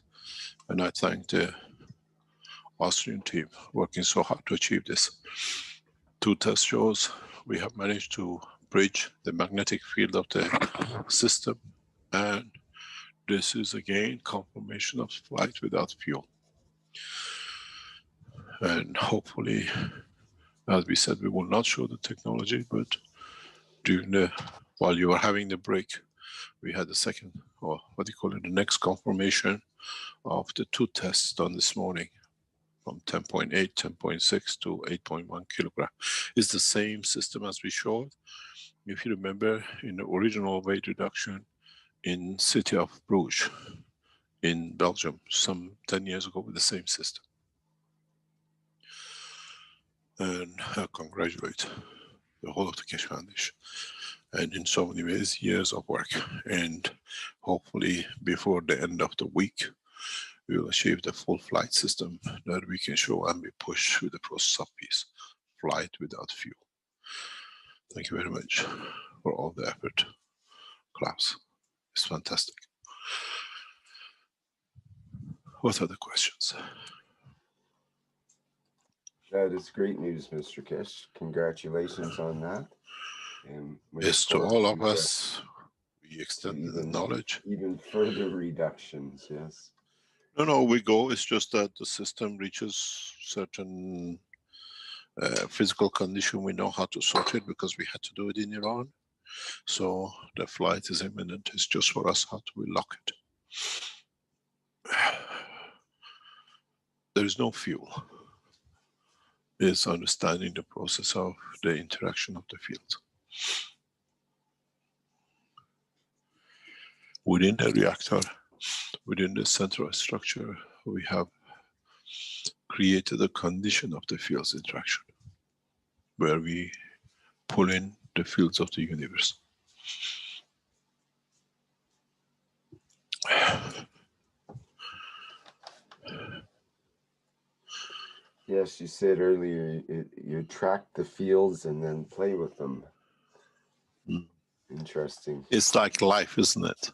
And I thank the Austrian team working so hard to achieve this. 2 test shows we have managed to bridge the magnetic field of the system, and this is again confirmation of flight without fuel. And hopefully, as we said, we will not show the technology, but while you were having the break, we had the second, or what do you call it, the next confirmation of the 2 tests done this morning, from 10.8, 10.6 to 8.1 kilogram. It's the same system as we showed. If you remember, in the original weight reduction in city of Bruges in Belgium, some 10 years ago, with the same system. And I congratulate the whole of the Keshe Foundation. And in so many ways, years of work. And hopefully before the end of the week, we will achieve the full flight system that we can show and we push with the process of peace. Flight without fuel. Thank you very much for all the effort, Klaus. It's fantastic. What are the questions? That is great news, Mr. Keshe. Congratulations on that. And Yes, to all of us, we extend the knowledge. Even further reductions, yes. No, we go. It's just that the system reaches certain physical condition. We know how to sort it because we had to do it in Iran. So the flight is imminent. It's just for us how to lock it. There is no fuel. It's understanding the process of the interaction of the fields. Within the reactor, within the central structure, we have created a condition of the fields interaction, where we pull in the fields of the universe. Yes, you said earlier you track the fields and then play with them. Interesting. It's like life, isn't it?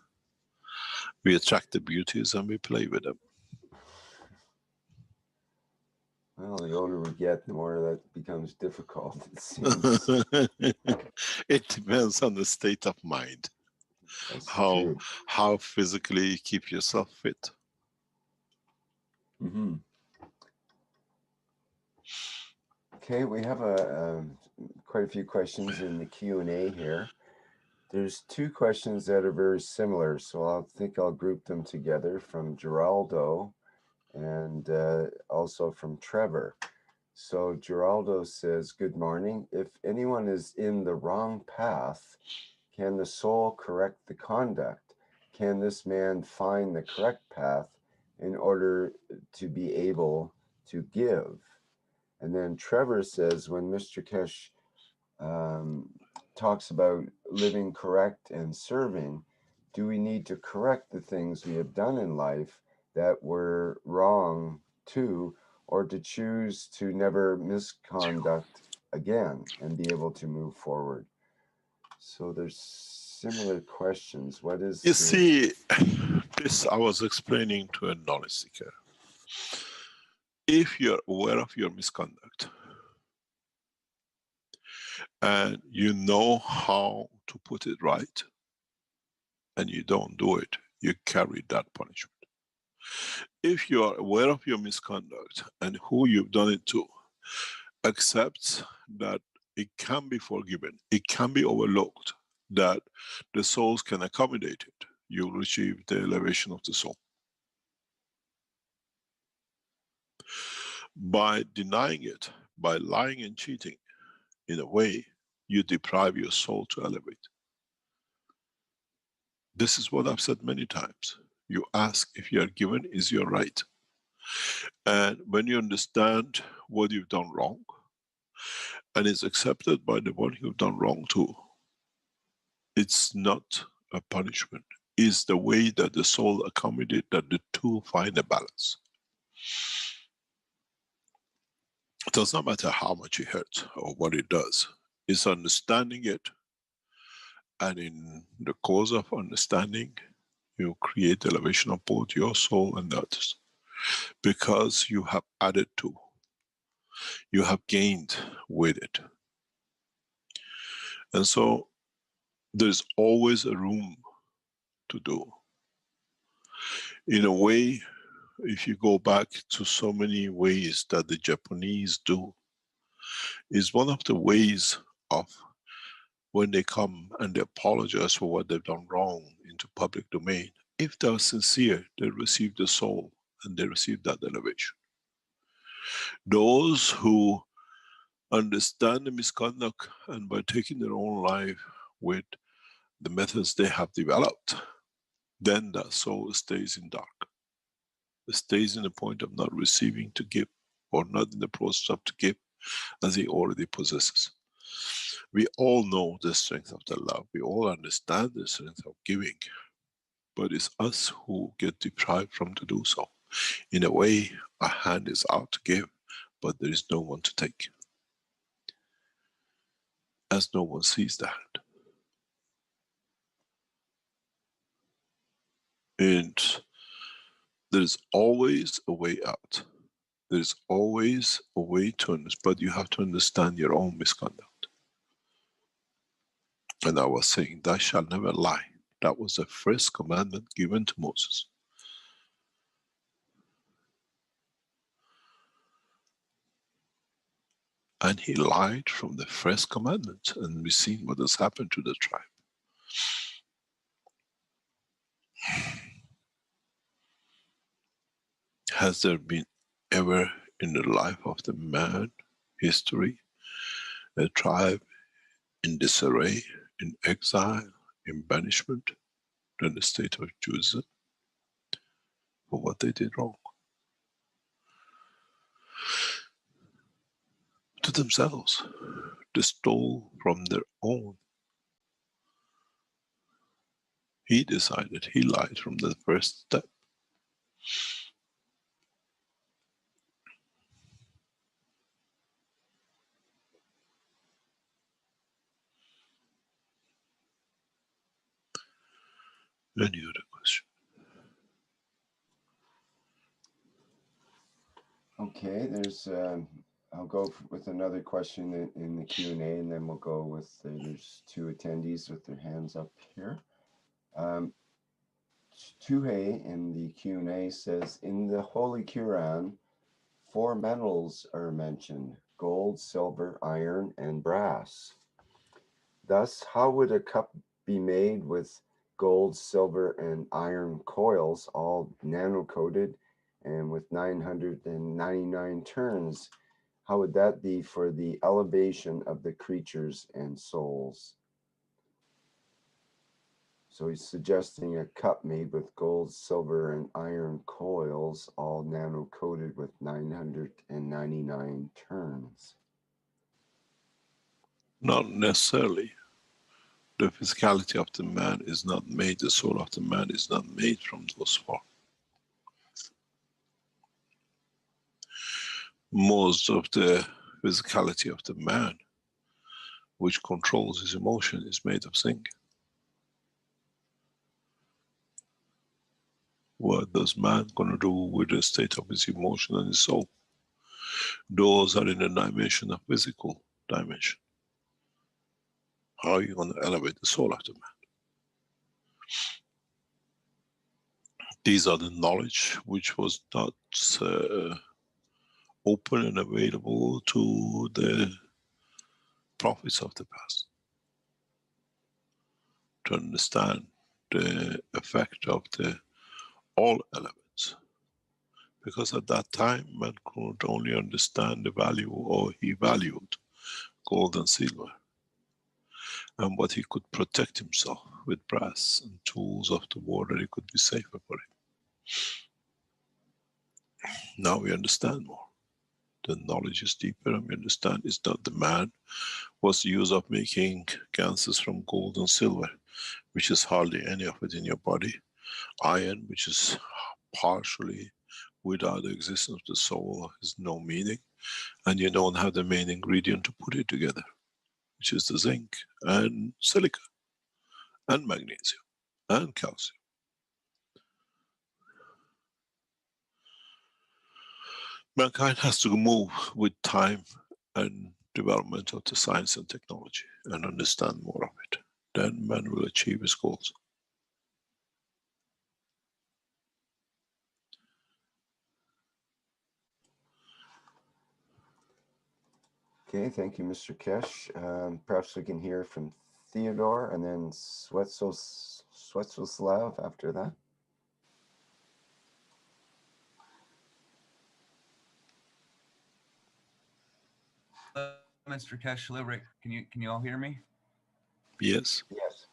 We attract the beauties and we play with them. Well, the older we get, the more that becomes difficult, it seems. It depends on the state of mind. That's true. How physically you keep yourself fit. Mm-hmm. Okay, we have quite a few questions in the Q&A here. There's two questions that are very similar, so I think I'll group them together from Geraldo and also from Trevor. So Geraldo says, good morning. If anyone is in the wrong path, can the soul correct the conduct? Can this man find the correct path in order to be able to give? And then Trevor says, when Mr. Keshe talks about living correct and serving, do we need to correct the things we have done in life that were wrong too, or to choose to never misconduct again and be able to move forward? So there's similar questions. What is... You see, this I was explaining to a knowledge seeker. If you're aware of your misconduct, and you know how to put it right, and you don't do it, you carry that punishment. If you are aware of your misconduct and who you've done it to, accept that it can be forgiven, it can be overlooked, that the souls can accommodate it, you'll receive the elevation of the soul. By denying it, by lying and cheating, in a way, you deprive your soul to elevate. This is what I've said many times. You ask if you are given is your right. And when you understand what you've done wrong, and it's accepted by the one you've done wrong to, it's not a punishment. It's the way that the soul accommodates that the two find a balance. It does not matter how much it hurts or what it does. It's understanding it, and in the course of understanding, you create elevation of both your soul and others. Because you have added to, you have gained with it. And so there's always a room to do. In a way, if you go back to so many ways that the Japanese do, is one of the ways of when they come and they apologize for what they've done wrong into public domain. If they're sincere, they receive the soul and they receive that elevation. Those who understand the misconduct and by taking their own life with the methods they have developed, then that soul stays in dark. It stays in the point of not receiving to give, or not in the process of to give, as he already possesses. We all know the strength of the love. We all understand the strength of giving, but it's us who get deprived from to do so. In a way, our hand is out to give, but there is no one to take, as no one sees the hand. And there's always a way out. There's always a way to understand, but you have to understand your own misconduct. And I was saying, thou shalt never lie. That was the first commandment given to Moses. And he lied from the first commandment, and we've seen what has happened to the tribe. Has there been ever in the life of the man history a tribe in disarray, in exile, in banishment than the state of Judaism for what they did wrong to themselves? They stole from their own. He decided, he lied from the first step. Any other question? Okay, there's, I'll go with another question in the Q&A, and then we'll go with, there's two attendees with their hands up here. Tuhei in the Q&A says, in the Holy Quran, 4 metals are mentioned: gold, silver, iron, and brass. Thus, how would a cup be made with gold, silver, and iron coils, all nano-coated and with 999 turns? How would that be for the elevation of the creatures and souls? So he's suggesting a cup made with gold, silver, and iron coils, all nano-coated with 999 turns. Not necessarily. The physicality of the man is not made, the soul of the man is not made from those 4. Most of the physicality of the man, which controls his emotion, is made of zinc. What does man gonna do with the state of his emotion and his soul? Those are in the dimension of physical dimension. How are you gonna elevate the soul of the man? These are the knowledge which was not open and available to the prophets of the past to understand the effect of the all elements. Because at that time, man could only understand the value, or he valued, gold and silver, and what he could protect himself with brass and tools of the war that it could be safer for him. Now we understand more. The knowledge is deeper, and we understand it's not the man. What's the use of making ganses from gold and silver, which is hardly any of it in your body? Iron, which is partially without the existence of the soul, has no meaning, and you don't have the main ingredient to put it together, which is the zinc and silica and magnesium and calcium. Mankind has to move with time and development of the science and technology and understand more of it. Then man will achieve his goals. Okay, thank you, Mr. Keshe. Perhaps we can hear from Theodore and then Svetsoslav after that. Mr. Keshe, Rick, can you all hear me? Yes. Yes.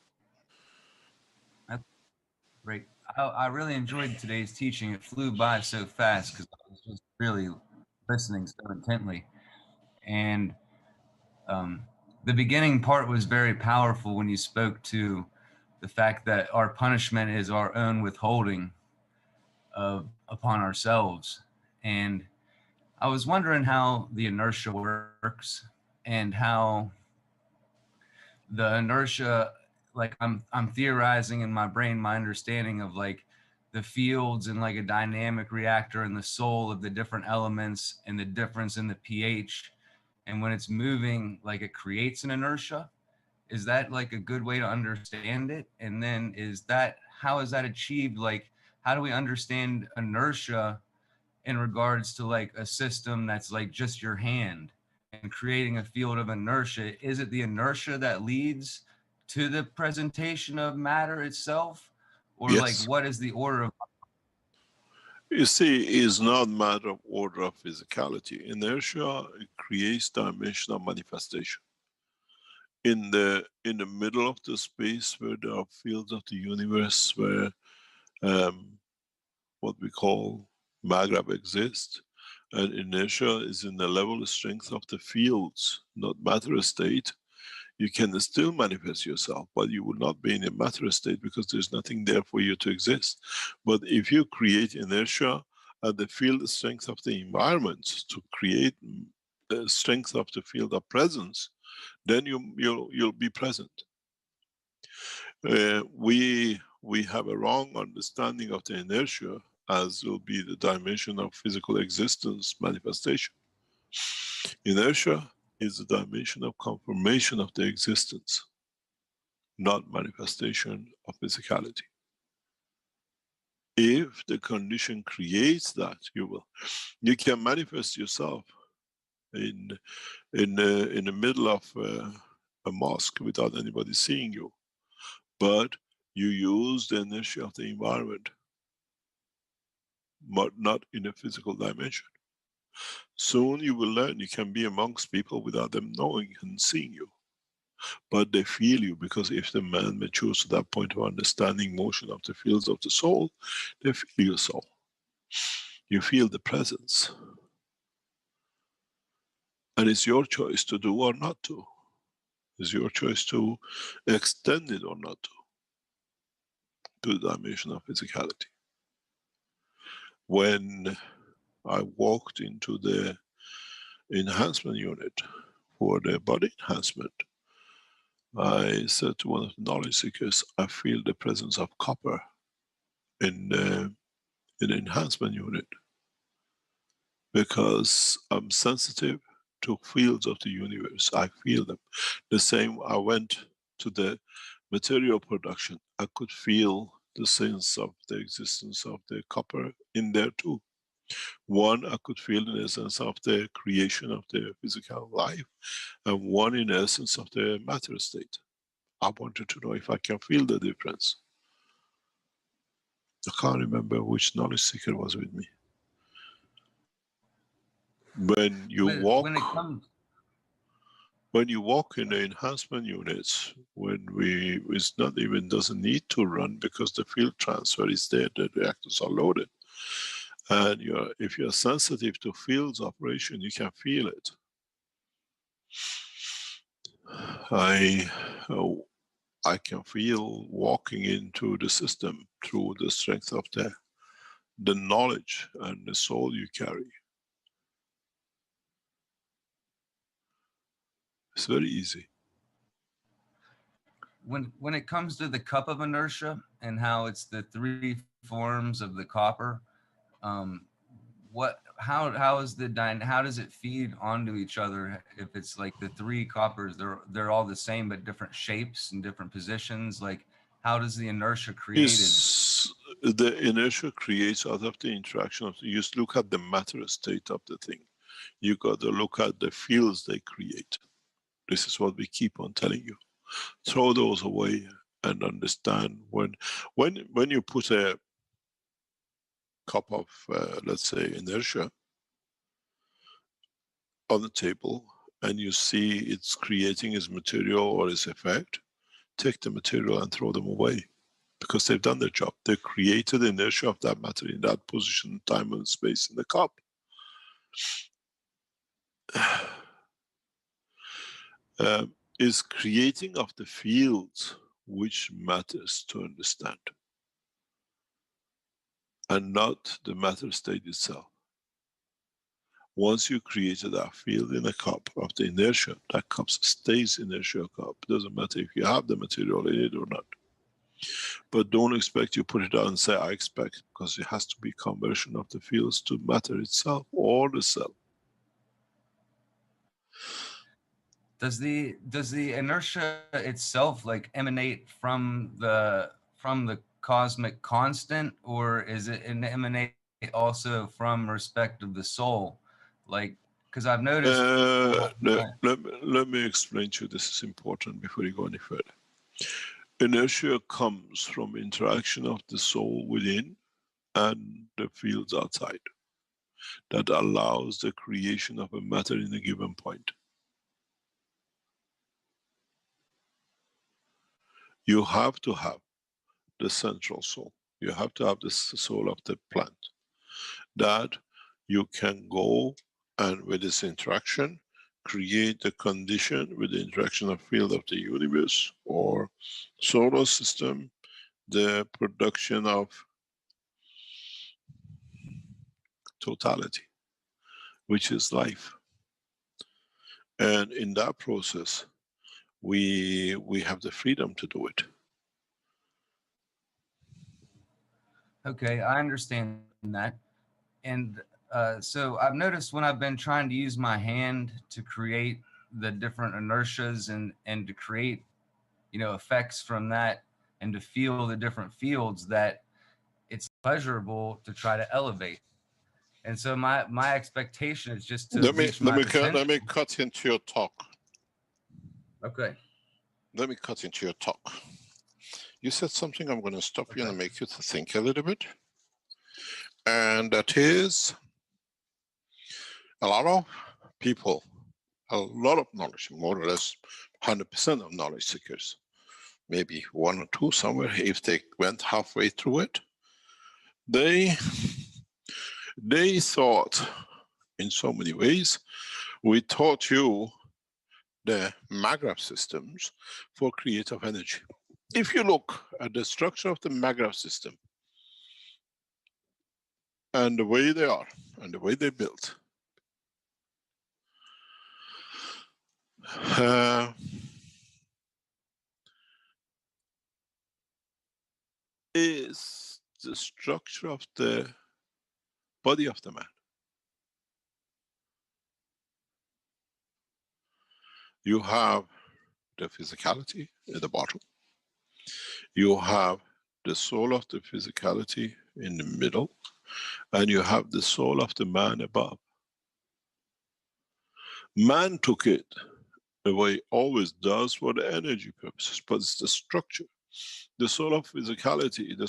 Great. I really enjoyed today's teaching. It flew by so fast because I was just really listening so intently. And the beginning part was very powerful when you spoke to the fact that our punishment is our own withholding upon ourselves. And I was wondering how the inertia works and how the inertia, like I'm theorizing in my brain, my understanding of like the fields and like a dynamic reactor and the soul of the different elements and the difference in the pH. And when it's moving, like it creates an inertia. Is that like a good way to understand it? And then how is that achieved? Like, how do we understand inertia in regards to like a system that's like just your hand and creating a field of inertia? Is it the inertia that leads to the presentation of matter itself? Or Yes. like, what is the order of? You see, it's not a matter of order of physicality. Inertia creates dimensional manifestation. In the middle of the space where there are fields of the universe, where what we call Maghreb exists, and inertia is in the level of strength of the fields, not matter state, you can still manifest yourself, but you will not be in a matter state because there's nothing there for you to exist. But if you create inertia at the field strength of the environment to create the strength of the field of presence, then you'll be present. We we have a wrong understanding of the inertia as will be the dimension of physical existence manifestation. Inertia is the dimension of confirmation of the existence, not manifestation of physicality. If the condition creates that, you can manifest yourself in the middle of a mosque without anybody seeing you, but you use the inertia of the environment, but not in a physical dimension. Soon you will learn you can be amongst people without them knowing and seeing you, but they feel you, because if the man matures to that point of understanding motion of the fields of the soul, they feel your soul. You feel the presence. And it's your choice to do or not to. It's your choice to extend it or not to the dimension of physicality. When I walked into the enhancement unit for the body enhancement, I said to one of the knowledge seekers, I feel the presence of copper in the enhancement unit, because I'm sensitive to fields of the universe. I feel them. The same, I went to the material production. I could feel the sense of the existence of the copper in there too. One, I could feel in the essence of the creation of the physical life, and one in the essence of the matter state. I wanted to know if I can feel the difference. I can't remember which knowledge seeker was with me. When you walk in the enhancement units, it's not even doesn't need to run, because the field transfer is there, the reactors are loaded. And if you're sensitive to fields operation, you can feel it. I can feel walking into the system through the strength of the knowledge and the soul you carry. It's very easy. When it comes to the cup of inertia and how it's the three forms of the copper, how does it feed onto each other? If it's like the three coppers, they're all the same but different shapes and different positions. Like, how does the inertia created? The inertia creates out of the interaction of. You just look at the matter state of the thing. You got to look at the fields they create. This is what we keep on telling you. Throw those away and understand when you put a cup of let's say inertia on the table and you see it's creating its material or its effect, take the material and throw them away, because they've done their job. They created the inertia of that matter in that position, time and space in the cup. Is creating of the fields which matters to understand, and not the matter state itself. Once you created that field in a cup of the inertia, that cup stays inertia cup. Doesn't matter if you have the material in it or not. But don't expect you put it out and say, I expect, because it has to be conversion of the fields to matter itself or the cell. Does the inertia itself like emanate from the cosmic constant, or is it emanate also from respect of the soul? Like, because I've noticed. Let me explain to you. This is important before you go any further. Inertia comes from interaction of the soul within and the fields outside that allows the creation of a matter in a given point. You have to have the central soul. You have to have the soul of the plant, that you can go and with this interaction create the condition with the interaction of field of the universe or solar system, the production of totality, which is life. And in that process, we have the freedom to do it. Okay, I understand that. And so I've noticed when I've been trying to use my hand to create the different inertias and to create, you know, effects from that and to feel the different fields, that it's pleasurable to try to elevate. And so my expectation is just to reach my potential. Let me cut into your talk. Okay. Let me cut into your talk. You said something, I'm going to stop you Okay. and make you to think a little bit. And that is, a lot of people, a lot of knowledge, more or less 100% of knowledge seekers, maybe one or two somewhere, if they went halfway through it, they thought in so many ways, we taught you the Maghreb systems for creative energy. If you look at the structure of the Maghreb system and the way they are and the way they built, is the structure of the body of the man. You have the physicality at the bottom. You have the soul of the physicality in the middle, and you have the soul of the man above. Man took it the way he always does for the energy purposes, but it's the structure. The soul of physicality, the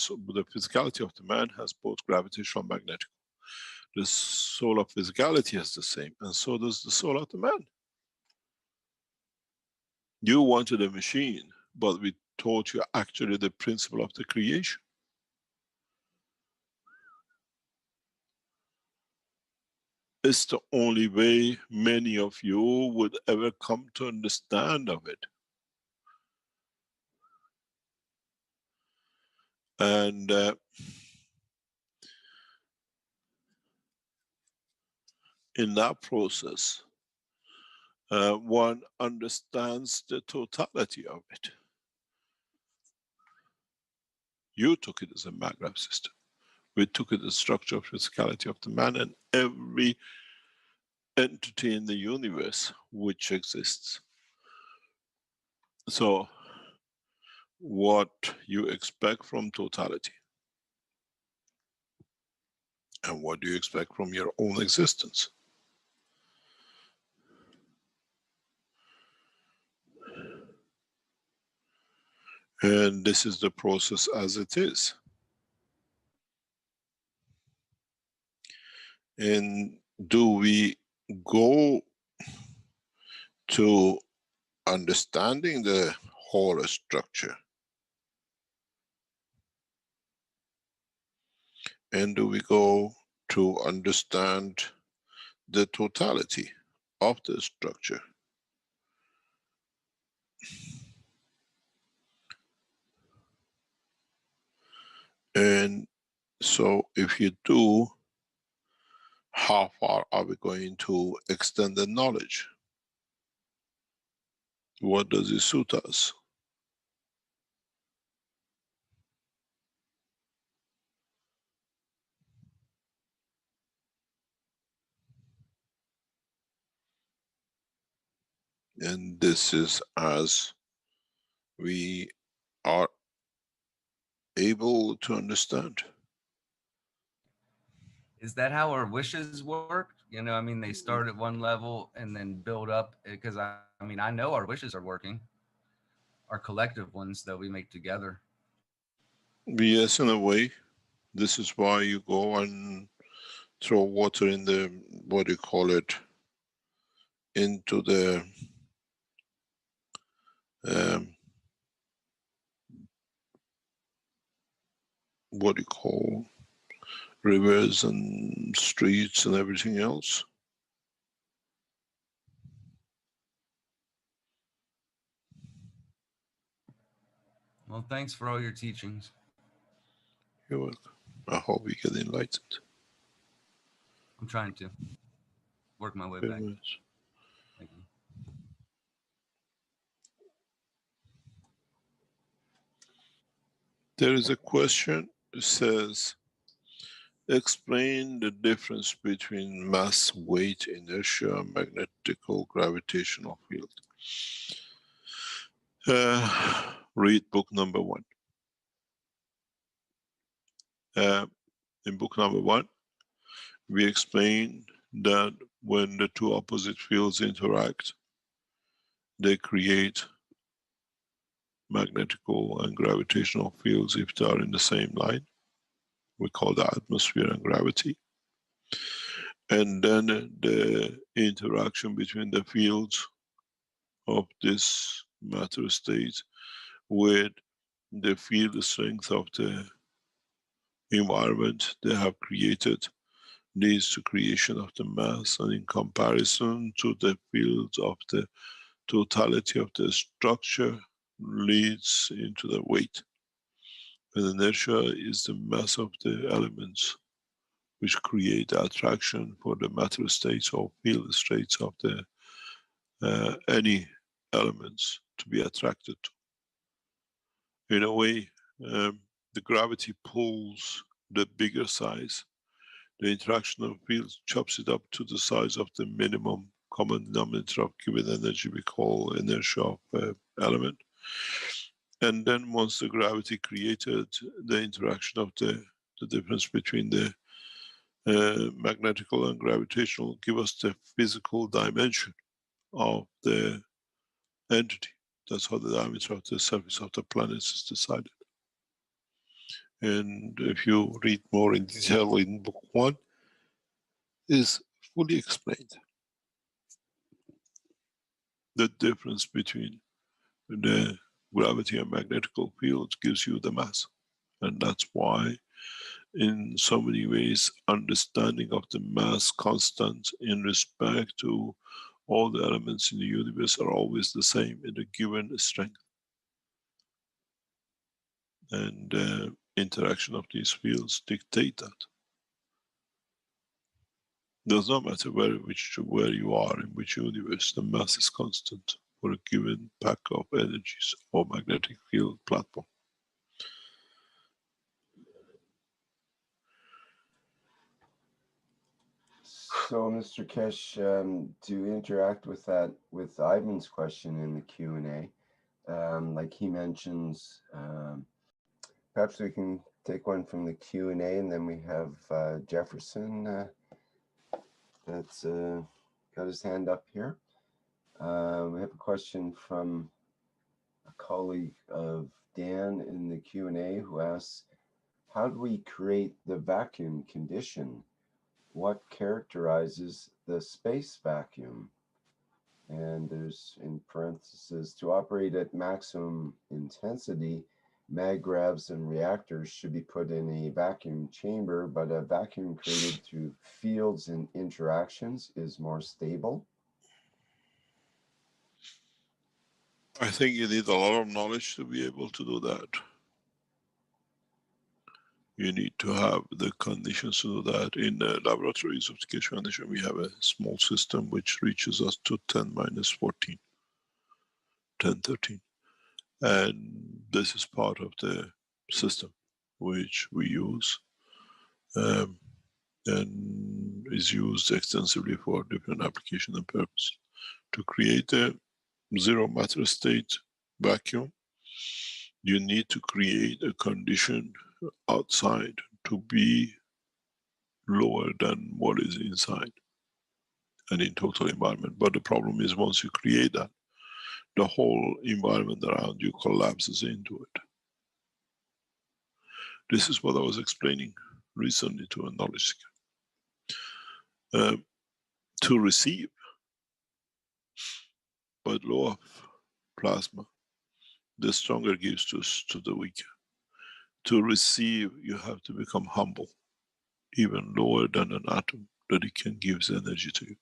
physicality of the man has both gravitational and magnetic. The soul of physicality is the same, and so does the soul of the man. You wanted a machine, but we taught you actually the principle of the creation. It's the only way many of you would ever come to understand of it. And in that process, one understands the totality of it. You took it as a Maghreb system. We took it as the structure of physicality of the man and every entity in the universe which exists. So, what you expect from totality? And what do you expect from your own existence? And this is the process as it is. And do we go to understanding the whole structure? And do we go to understand the totality of the structure? And so if you do, how far are we going to extend the knowledge? What does it suit us? And this is as we are able to understand. Is that how our wishes work? You know, I mean, they start at one level and then build up, because I mean, I know our wishes are working, our collective ones that we make together. Yes, in a way. This is why you go and throw water in the, what do you call it, into the what do you call, rivers and streets and everything else. Well, thanks for all your teachings. You're welcome. I hope we get enlightened. I'm trying to work my way Very back. much. Thank you. There is a question that says, explain the difference between mass, weight, inertia, and magnetical gravitational field. Read book number 1. In book number 1, we explain that when the two opposite fields interact, they create magnetical and gravitational fields if they are in the same line. We call that atmosphere and gravity. And then the interaction between the fields of this matter state with the field strength of the environment they have created leads to creation of the mass, and in comparison to the fields of the totality of the structure leads into the weight. And inertia is the mass of the elements which create attraction for the matter states or field states of the any elements to be attracted to. In a way, the gravity pulls the bigger size. The interaction of fields chops it up to the size of the minimum common denominator of given energy we call inertia of element. And then once the gravity created the interaction of the difference between the magnetical and gravitational give us the physical dimension of the entity. That's how the diameter of the surface of the planets is decided. And if you read more in detail in book 1, is fully explained. The difference between the gravity and magnetical field gives you the mass. And that's why, in so many ways, understanding of the mass constant in respect to all the elements in the universe are always the same in a given strength. And the interaction of these fields dictate that. Does not matter where you are, in which universe, the mass is constant for a given pack of energies or magnetic field platform. So, Mr. Keshe, to interact with that, with Ivan's question in the Q&A, like he mentions, perhaps we can take one from the Q&A, and then we have Jefferson that's got his hand up here. We have a question from a colleague of Dan in the Q&A who asks, how do we create the vacuum condition? What characterizes the space vacuum? And there's in parentheses, to operate at maximum intensity, magravs and reactors should be put in a vacuum chamber, but a vacuum created through fields and interactions is more stable. I think you need a lot of knowledge to be able to do that. You need to have the conditions to do that. In the laboratories of the Keshe Foundation, we have a small system which reaches us to 10 minus 14, 10, 13. And this is part of the system which we use and is used extensively for different application and purpose. To create a zero matter state vacuum, you need to create a condition outside to be lower than what is inside and in total environment. But the problem is once you create that, the whole environment around you collapses into it. This is what I was explaining recently to a knowledge seeker. To receive by law of plasma, the stronger gives to the weaker. To receive, you have to become humble, even lower than an atom, that it can give energy to you.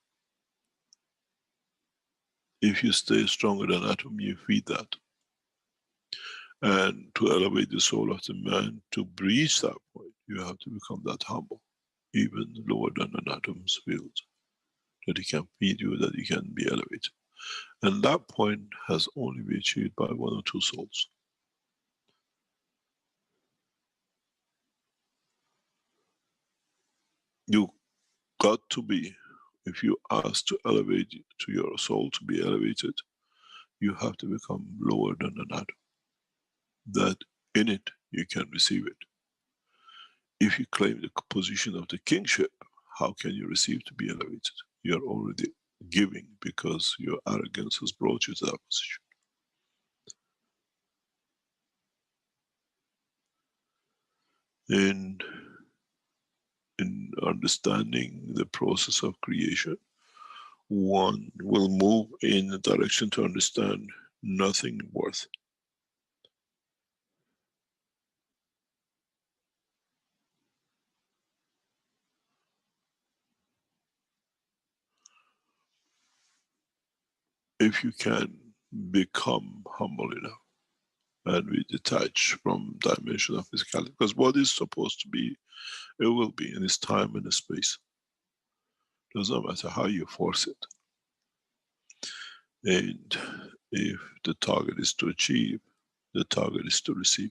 If you stay stronger than atom, you feed that. And to elevate the soul of the man, to reach that point, you have to become that humble, even lower than an atom's field, that he can feed you, that he can be elevated. And that point has only been achieved by one or two souls. You got to be, if you ask to elevate to your soul to be elevated, you have to become lower than an atom. That in it you can receive it. If you claim the position of the kingship, how can you receive to be elevated? You're already giving because your arrogance has brought you to that position. And in understanding the process of creation, one will move in the direction to understand nothing worth. If you can become humble enough and be detached from dimension of physicality, because what is supposed to be, it will be in its time and its space. Doesn't matter how you force it. And if the target is to achieve, the target is to receive,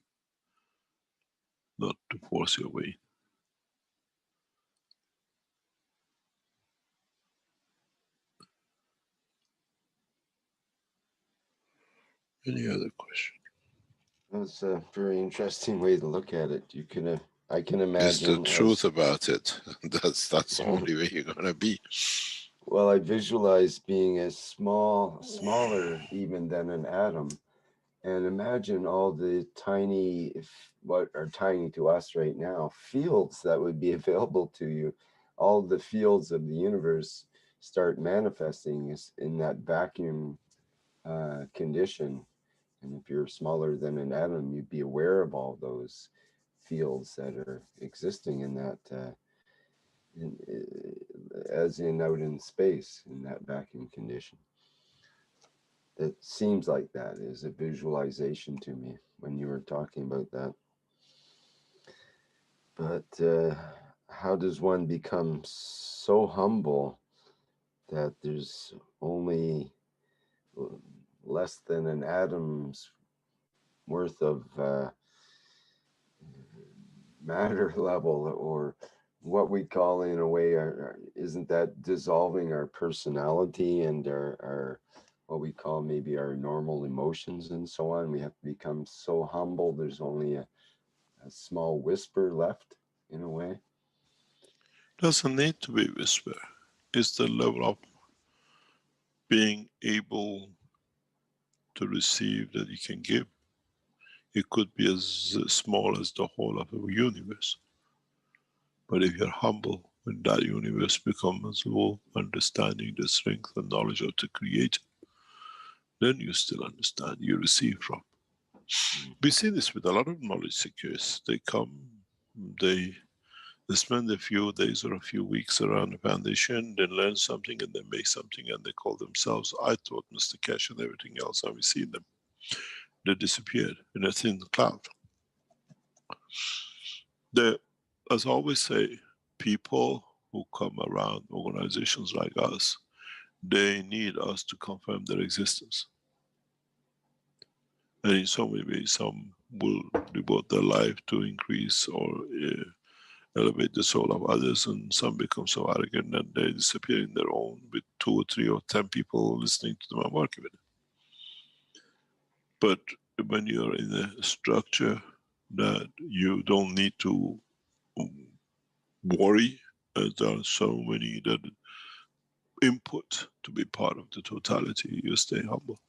not to force your way. Any other question? That's a very interesting way to look at it. You can, I can Is the imagine truth about it. That's the only way you're gonna be. Well, I visualize being as smaller even than an atom, and imagine all the tiny, what are tiny to us right now, fields that would be available to you. All the fields of the universe start manifesting in that vacuum condition. And if you're smaller than an atom, you'd be aware of all those fields that are existing in that, as in out in space, in that vacuum condition. It seems like that is a visualization to me when you were talking about that. But how does one become so humble that there's only less than an atom's worth of matter level, or what we call in a way, isn't that dissolving our personality and our what we call maybe our normal emotions and so on? We have to become so humble there's only a small whisper left, in a way. Doesn't need to be whisper. It's the level of being able to receive that you can give. It could be as small as the whole of the universe. But if you're humble, when that universe becomes whole, understanding the strength and knowledge of the Creator, then you still understand, you receive from. We see this with a lot of knowledge seekers. They come, they spend a few days or a few weeks around the foundation, they learn something and they make something and they call themselves, I taught Mr. Keshe and everything else, and we see them. They disappeared in a thin cloud. As I always say, people who come around organizations like us, they need us to confirm their existence. And in so many ways, some will devote their life to increase or elevate the soul of others, and some become so arrogant that they disappear in their own with 2 or 3 or 10 people listening to them and working with them. But when you're in a structure that you don't need to worry, as there are so many that input to be part of the totality, you stay humble.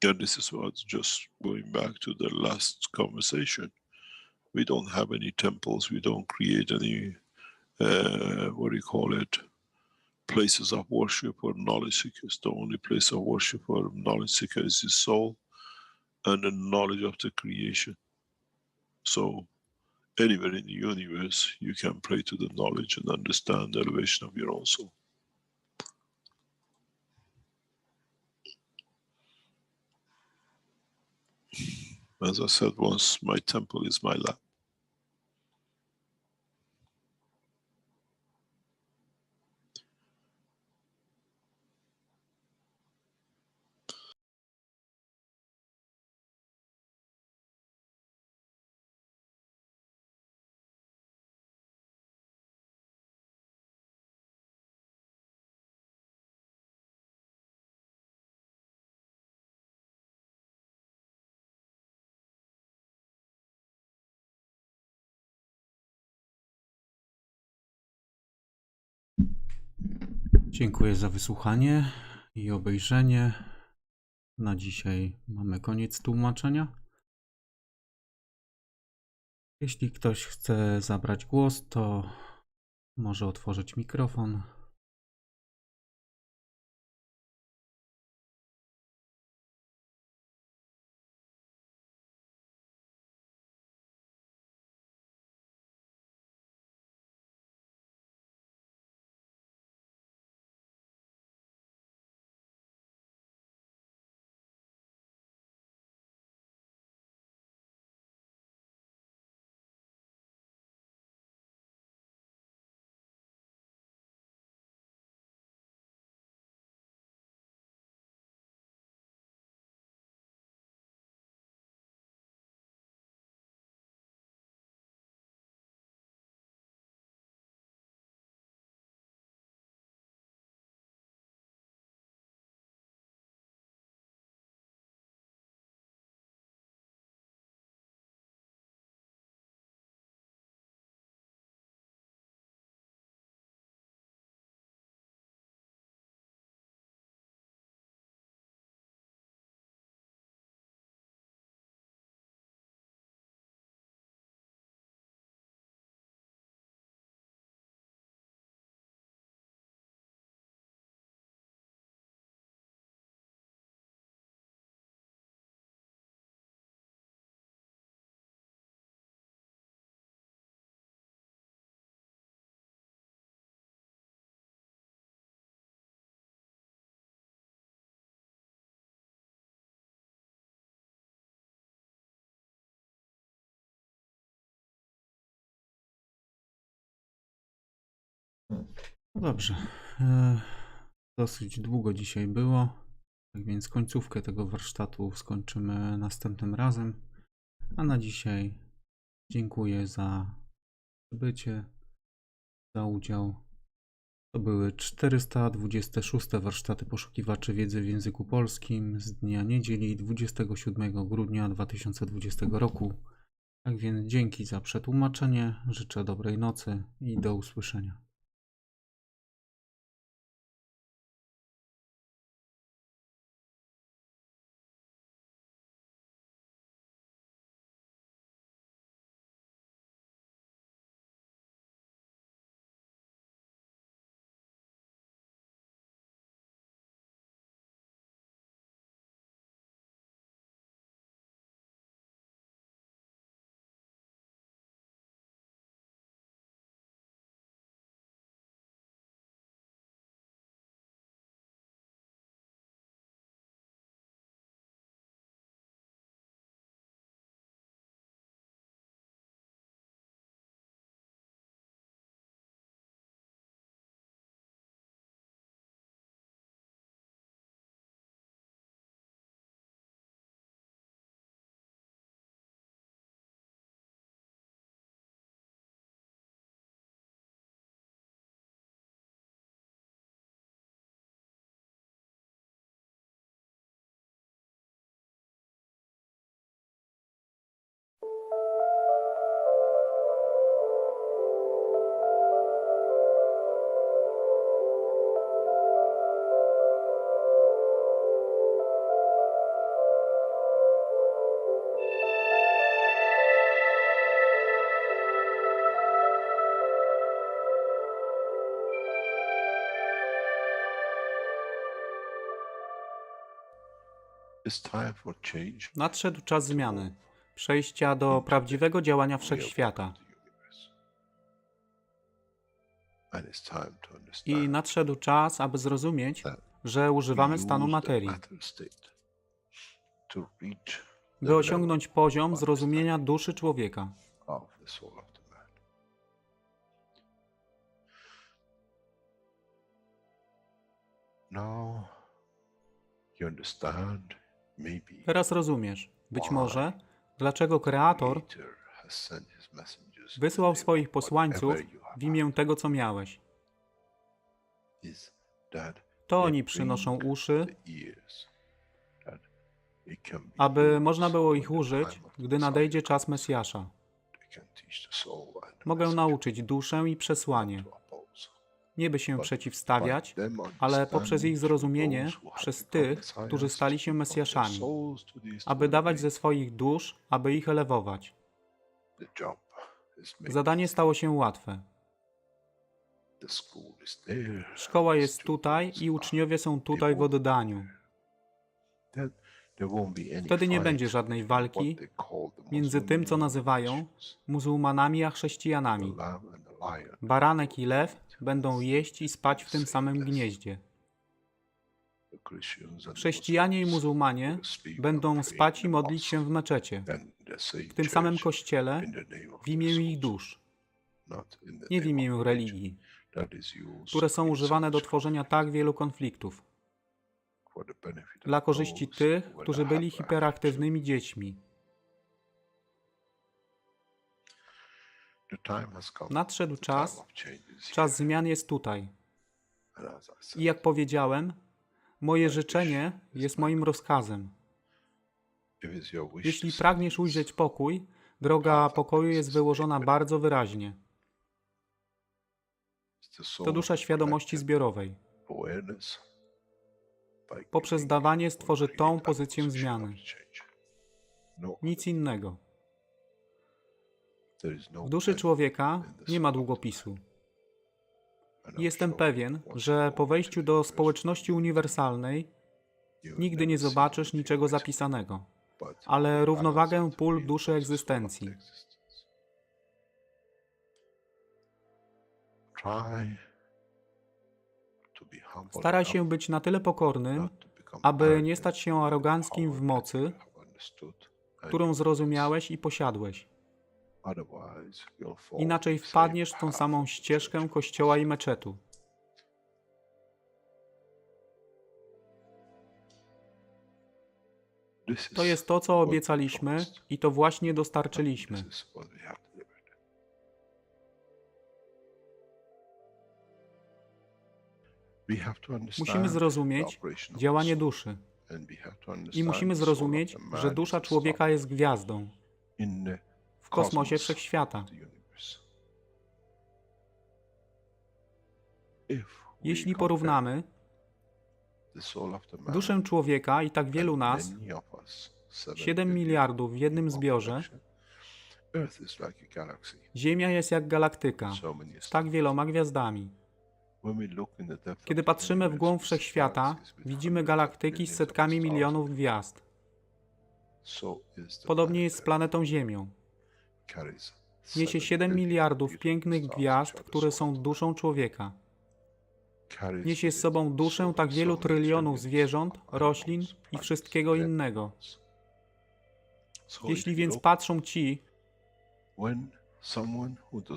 And this is what, just going back to the last conversation, we don't have any temples, we don't create any, what do you call it, places of worship or knowledge seekers. The only place of worship or knowledge seeker is the soul and the knowledge of the creation. So anywhere in the universe, you can pray to the knowledge and understand the elevation of your own soul. As I said once, my temple is my lab. Dziękuję za wysłuchanie i obejrzenie. Na dzisiaj mamy koniec tłumaczenia. Jeśli ktoś chce zabrać głos, to może otworzyć mikrofon. No dobrze. Dosyć długo dzisiaj było, tak więc końcówkę tego warsztatu skończymy następnym razem. A na dzisiaj dziękuję za bycie, za udział. To były 426 warsztaty poszukiwaczy wiedzy w języku polskim z dnia niedzieli 27 grudnia 2020 roku. Tak więc dzięki za przetłumaczenie, życzę dobrej nocy i do usłyszenia. It's time for change. Nadszedł czas zmiany, przejścia do prawdziwego działania wszechświata. I nadszedł czas, aby zrozumieć, że używamy stanu materii, by osiągnąć poziom zrozumienia duszy człowieka. Teraz rozumiesz, być może, dlaczego Kreator wysłał swoich posłańców w imię tego, co miałeś. To oni przynoszą uszy, aby można było ich użyć, gdy nadejdzie czas Mesjasza. Mogę nauczyć duszę i przesłanie. nie by się przeciwstawiać, ale poprzez ich zrozumienie przez tych, którzy stali się Mesjaszami, aby dawać ze swoich dusz, aby ich elewować. Zadanie stało się łatwe. Szkoła jest tutaj i uczniowie są tutaj w oddaniu. Wtedy nie będzie żadnej walki między tym, co nazywają muzułmanami a chrześcijanami. Baranek i lew będą jeść i spać w tym samym gnieździe. Chrześcijanie i muzułmanie będą spać i modlić się w meczecie, w tym samym kościele, w imię ich dusz, nie w imię religii, które są używane do tworzenia tak wielu konfliktów, dla korzyści tych, którzy byli hiperaktywnymi dziećmi. Nadszedł czas zmian jest tutaj. I jak powiedziałem, moje życzenie jest moim rozkazem. Jeśli pragniesz ujrzeć pokój, droga pokoju jest wyłożona bardzo wyraźnie. To dusza świadomości zbiorowej. Poprzez dawanie stworzy tą pozycję zmiany. Nic innego. W duszy człowieka nie ma długopisu. Jestem pewien, że po wejściu do społeczności uniwersalnej nigdy nie zobaczysz niczego zapisanego, ale równowagę pól duszy egzystencji. Staraj się być na tyle pokornym, aby nie stać się aroganckim w mocy, którą zrozumiałeś i posiadłeś. Inaczej wpadniesz w tą samą ścieżkę kościoła i meczetu. To jest to, co obiecaliśmy i to właśnie dostarczyliśmy. Musimy zrozumieć działanie duszy i musimy zrozumieć, że dusza człowieka jest gwiazdą w kosmosie wszechświata. Jeśli porównamy duszę człowieka i tak wielu nas, 7 miliardów w jednym zbiorze, Ziemia jest jak galaktyka z tak wieloma gwiazdami. Kiedy patrzymy w głąb wszechświata, widzimy galaktyki z setkami milionów gwiazd. Podobnie jest z planetą Ziemią. Niesie 7 miliardów pięknych gwiazd, które są duszą człowieka. Niesie z sobą duszę tak wielu trylionów zwierząt, roślin i wszystkiego innego. Jeśli więc patrzą ci,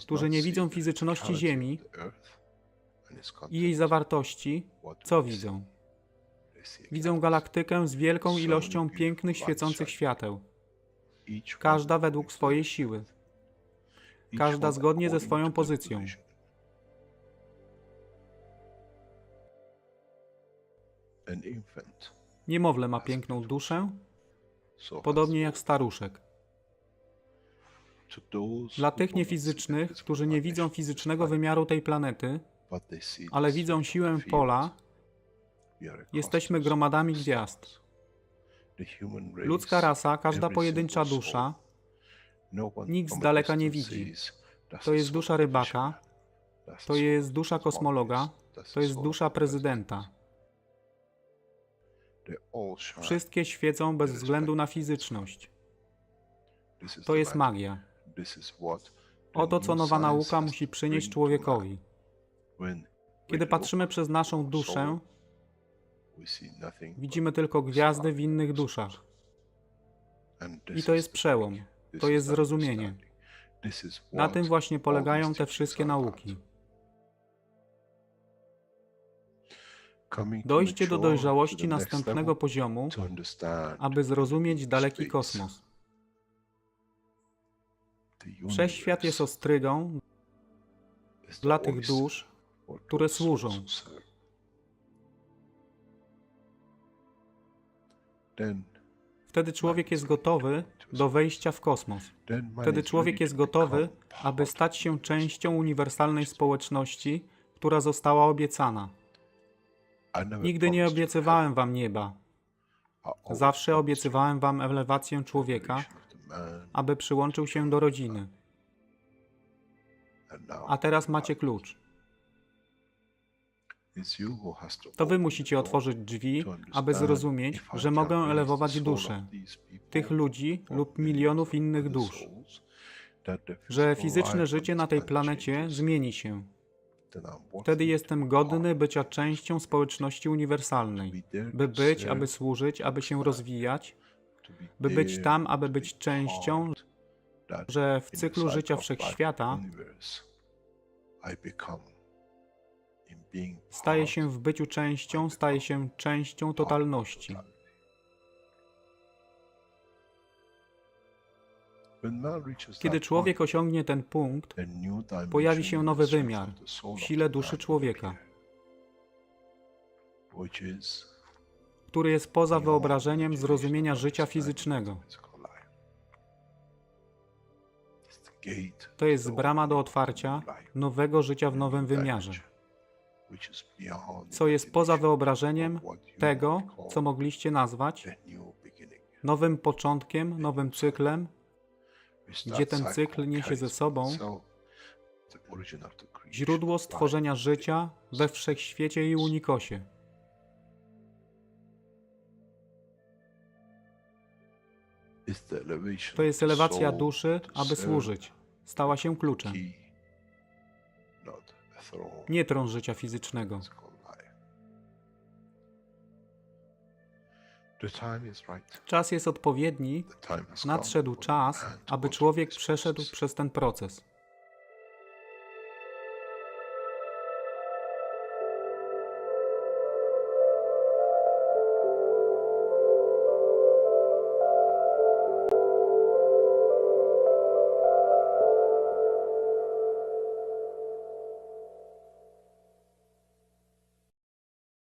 którzy nie widzą fizyczności Ziemi i jej zawartości, co widzą? Widzą galaktykę z wielką ilością pięknych, świecących świateł. Każda według swojej siły. Każda zgodnie ze swoją pozycją. Niemowlę ma piękną duszę, podobnie jak staruszek. Dla tych niefizycznych, którzy nie widzą fizycznego wymiaru tej planety, ale widzą siłę pola, jesteśmy gromadami gwiazd. Ludzka rasa, każda pojedyncza dusza, nikt z daleka nie widzi. To jest dusza rybaka, to jest dusza kosmologa, to jest dusza prezydenta. Wszystkie świecą bez względu na fizyczność. To jest magia. Oto, co nowa nauka musi przynieść człowiekowi. Kiedy patrzymy przez naszą duszę, widzimy tylko gwiazdy w innych duszach. I to jest przełom. To jest zrozumienie. Na tym właśnie polegają te wszystkie nauki. Dojście do dojrzałości następnego poziomu, aby zrozumieć daleki kosmos. Wszechświat jest ostrygą dla tych dusz, które służą. Wtedy człowiek jest gotowy do wejścia w kosmos. Wtedy człowiek jest gotowy, aby stać się częścią uniwersalnej społeczności, która została obiecana. Nigdy nie obiecywałem wam nieba. Zawsze obiecywałem wam elewację człowieka, aby przyłączył się do rodziny. A teraz macie klucz. To wy musicie otworzyć drzwi, aby zrozumieć, że mogę elewować duszę tych ludzi lub milionów innych dusz, że fizyczne życie na tej planecie zmieni się. Wtedy jestem godny bycia częścią społeczności uniwersalnej, by być, aby służyć, aby się rozwijać, by być tam, aby być częścią, że w cyklu życia wszechświata staje się w byciu częścią, staje się częścią totalności. Kiedy człowiek osiągnie ten punkt, pojawi się nowy wymiar w sile duszy człowieka, który jest poza wyobrażeniem zrozumienia życia fizycznego. To jest brama do otwarcia nowego życia w nowym wymiarze, co jest poza wyobrażeniem tego, co mogliście nazwać nowym początkiem, nowym cyklem, gdzie ten cykl niesie ze sobą źródło stworzenia życia we wszechświecie i unikosie. To jest elewacja duszy, aby służyć. Stała się kluczem. Nie tron życia fizycznego. Czas jest odpowiedni, nadszedł czas, aby człowiek przeszedł przez ten proces.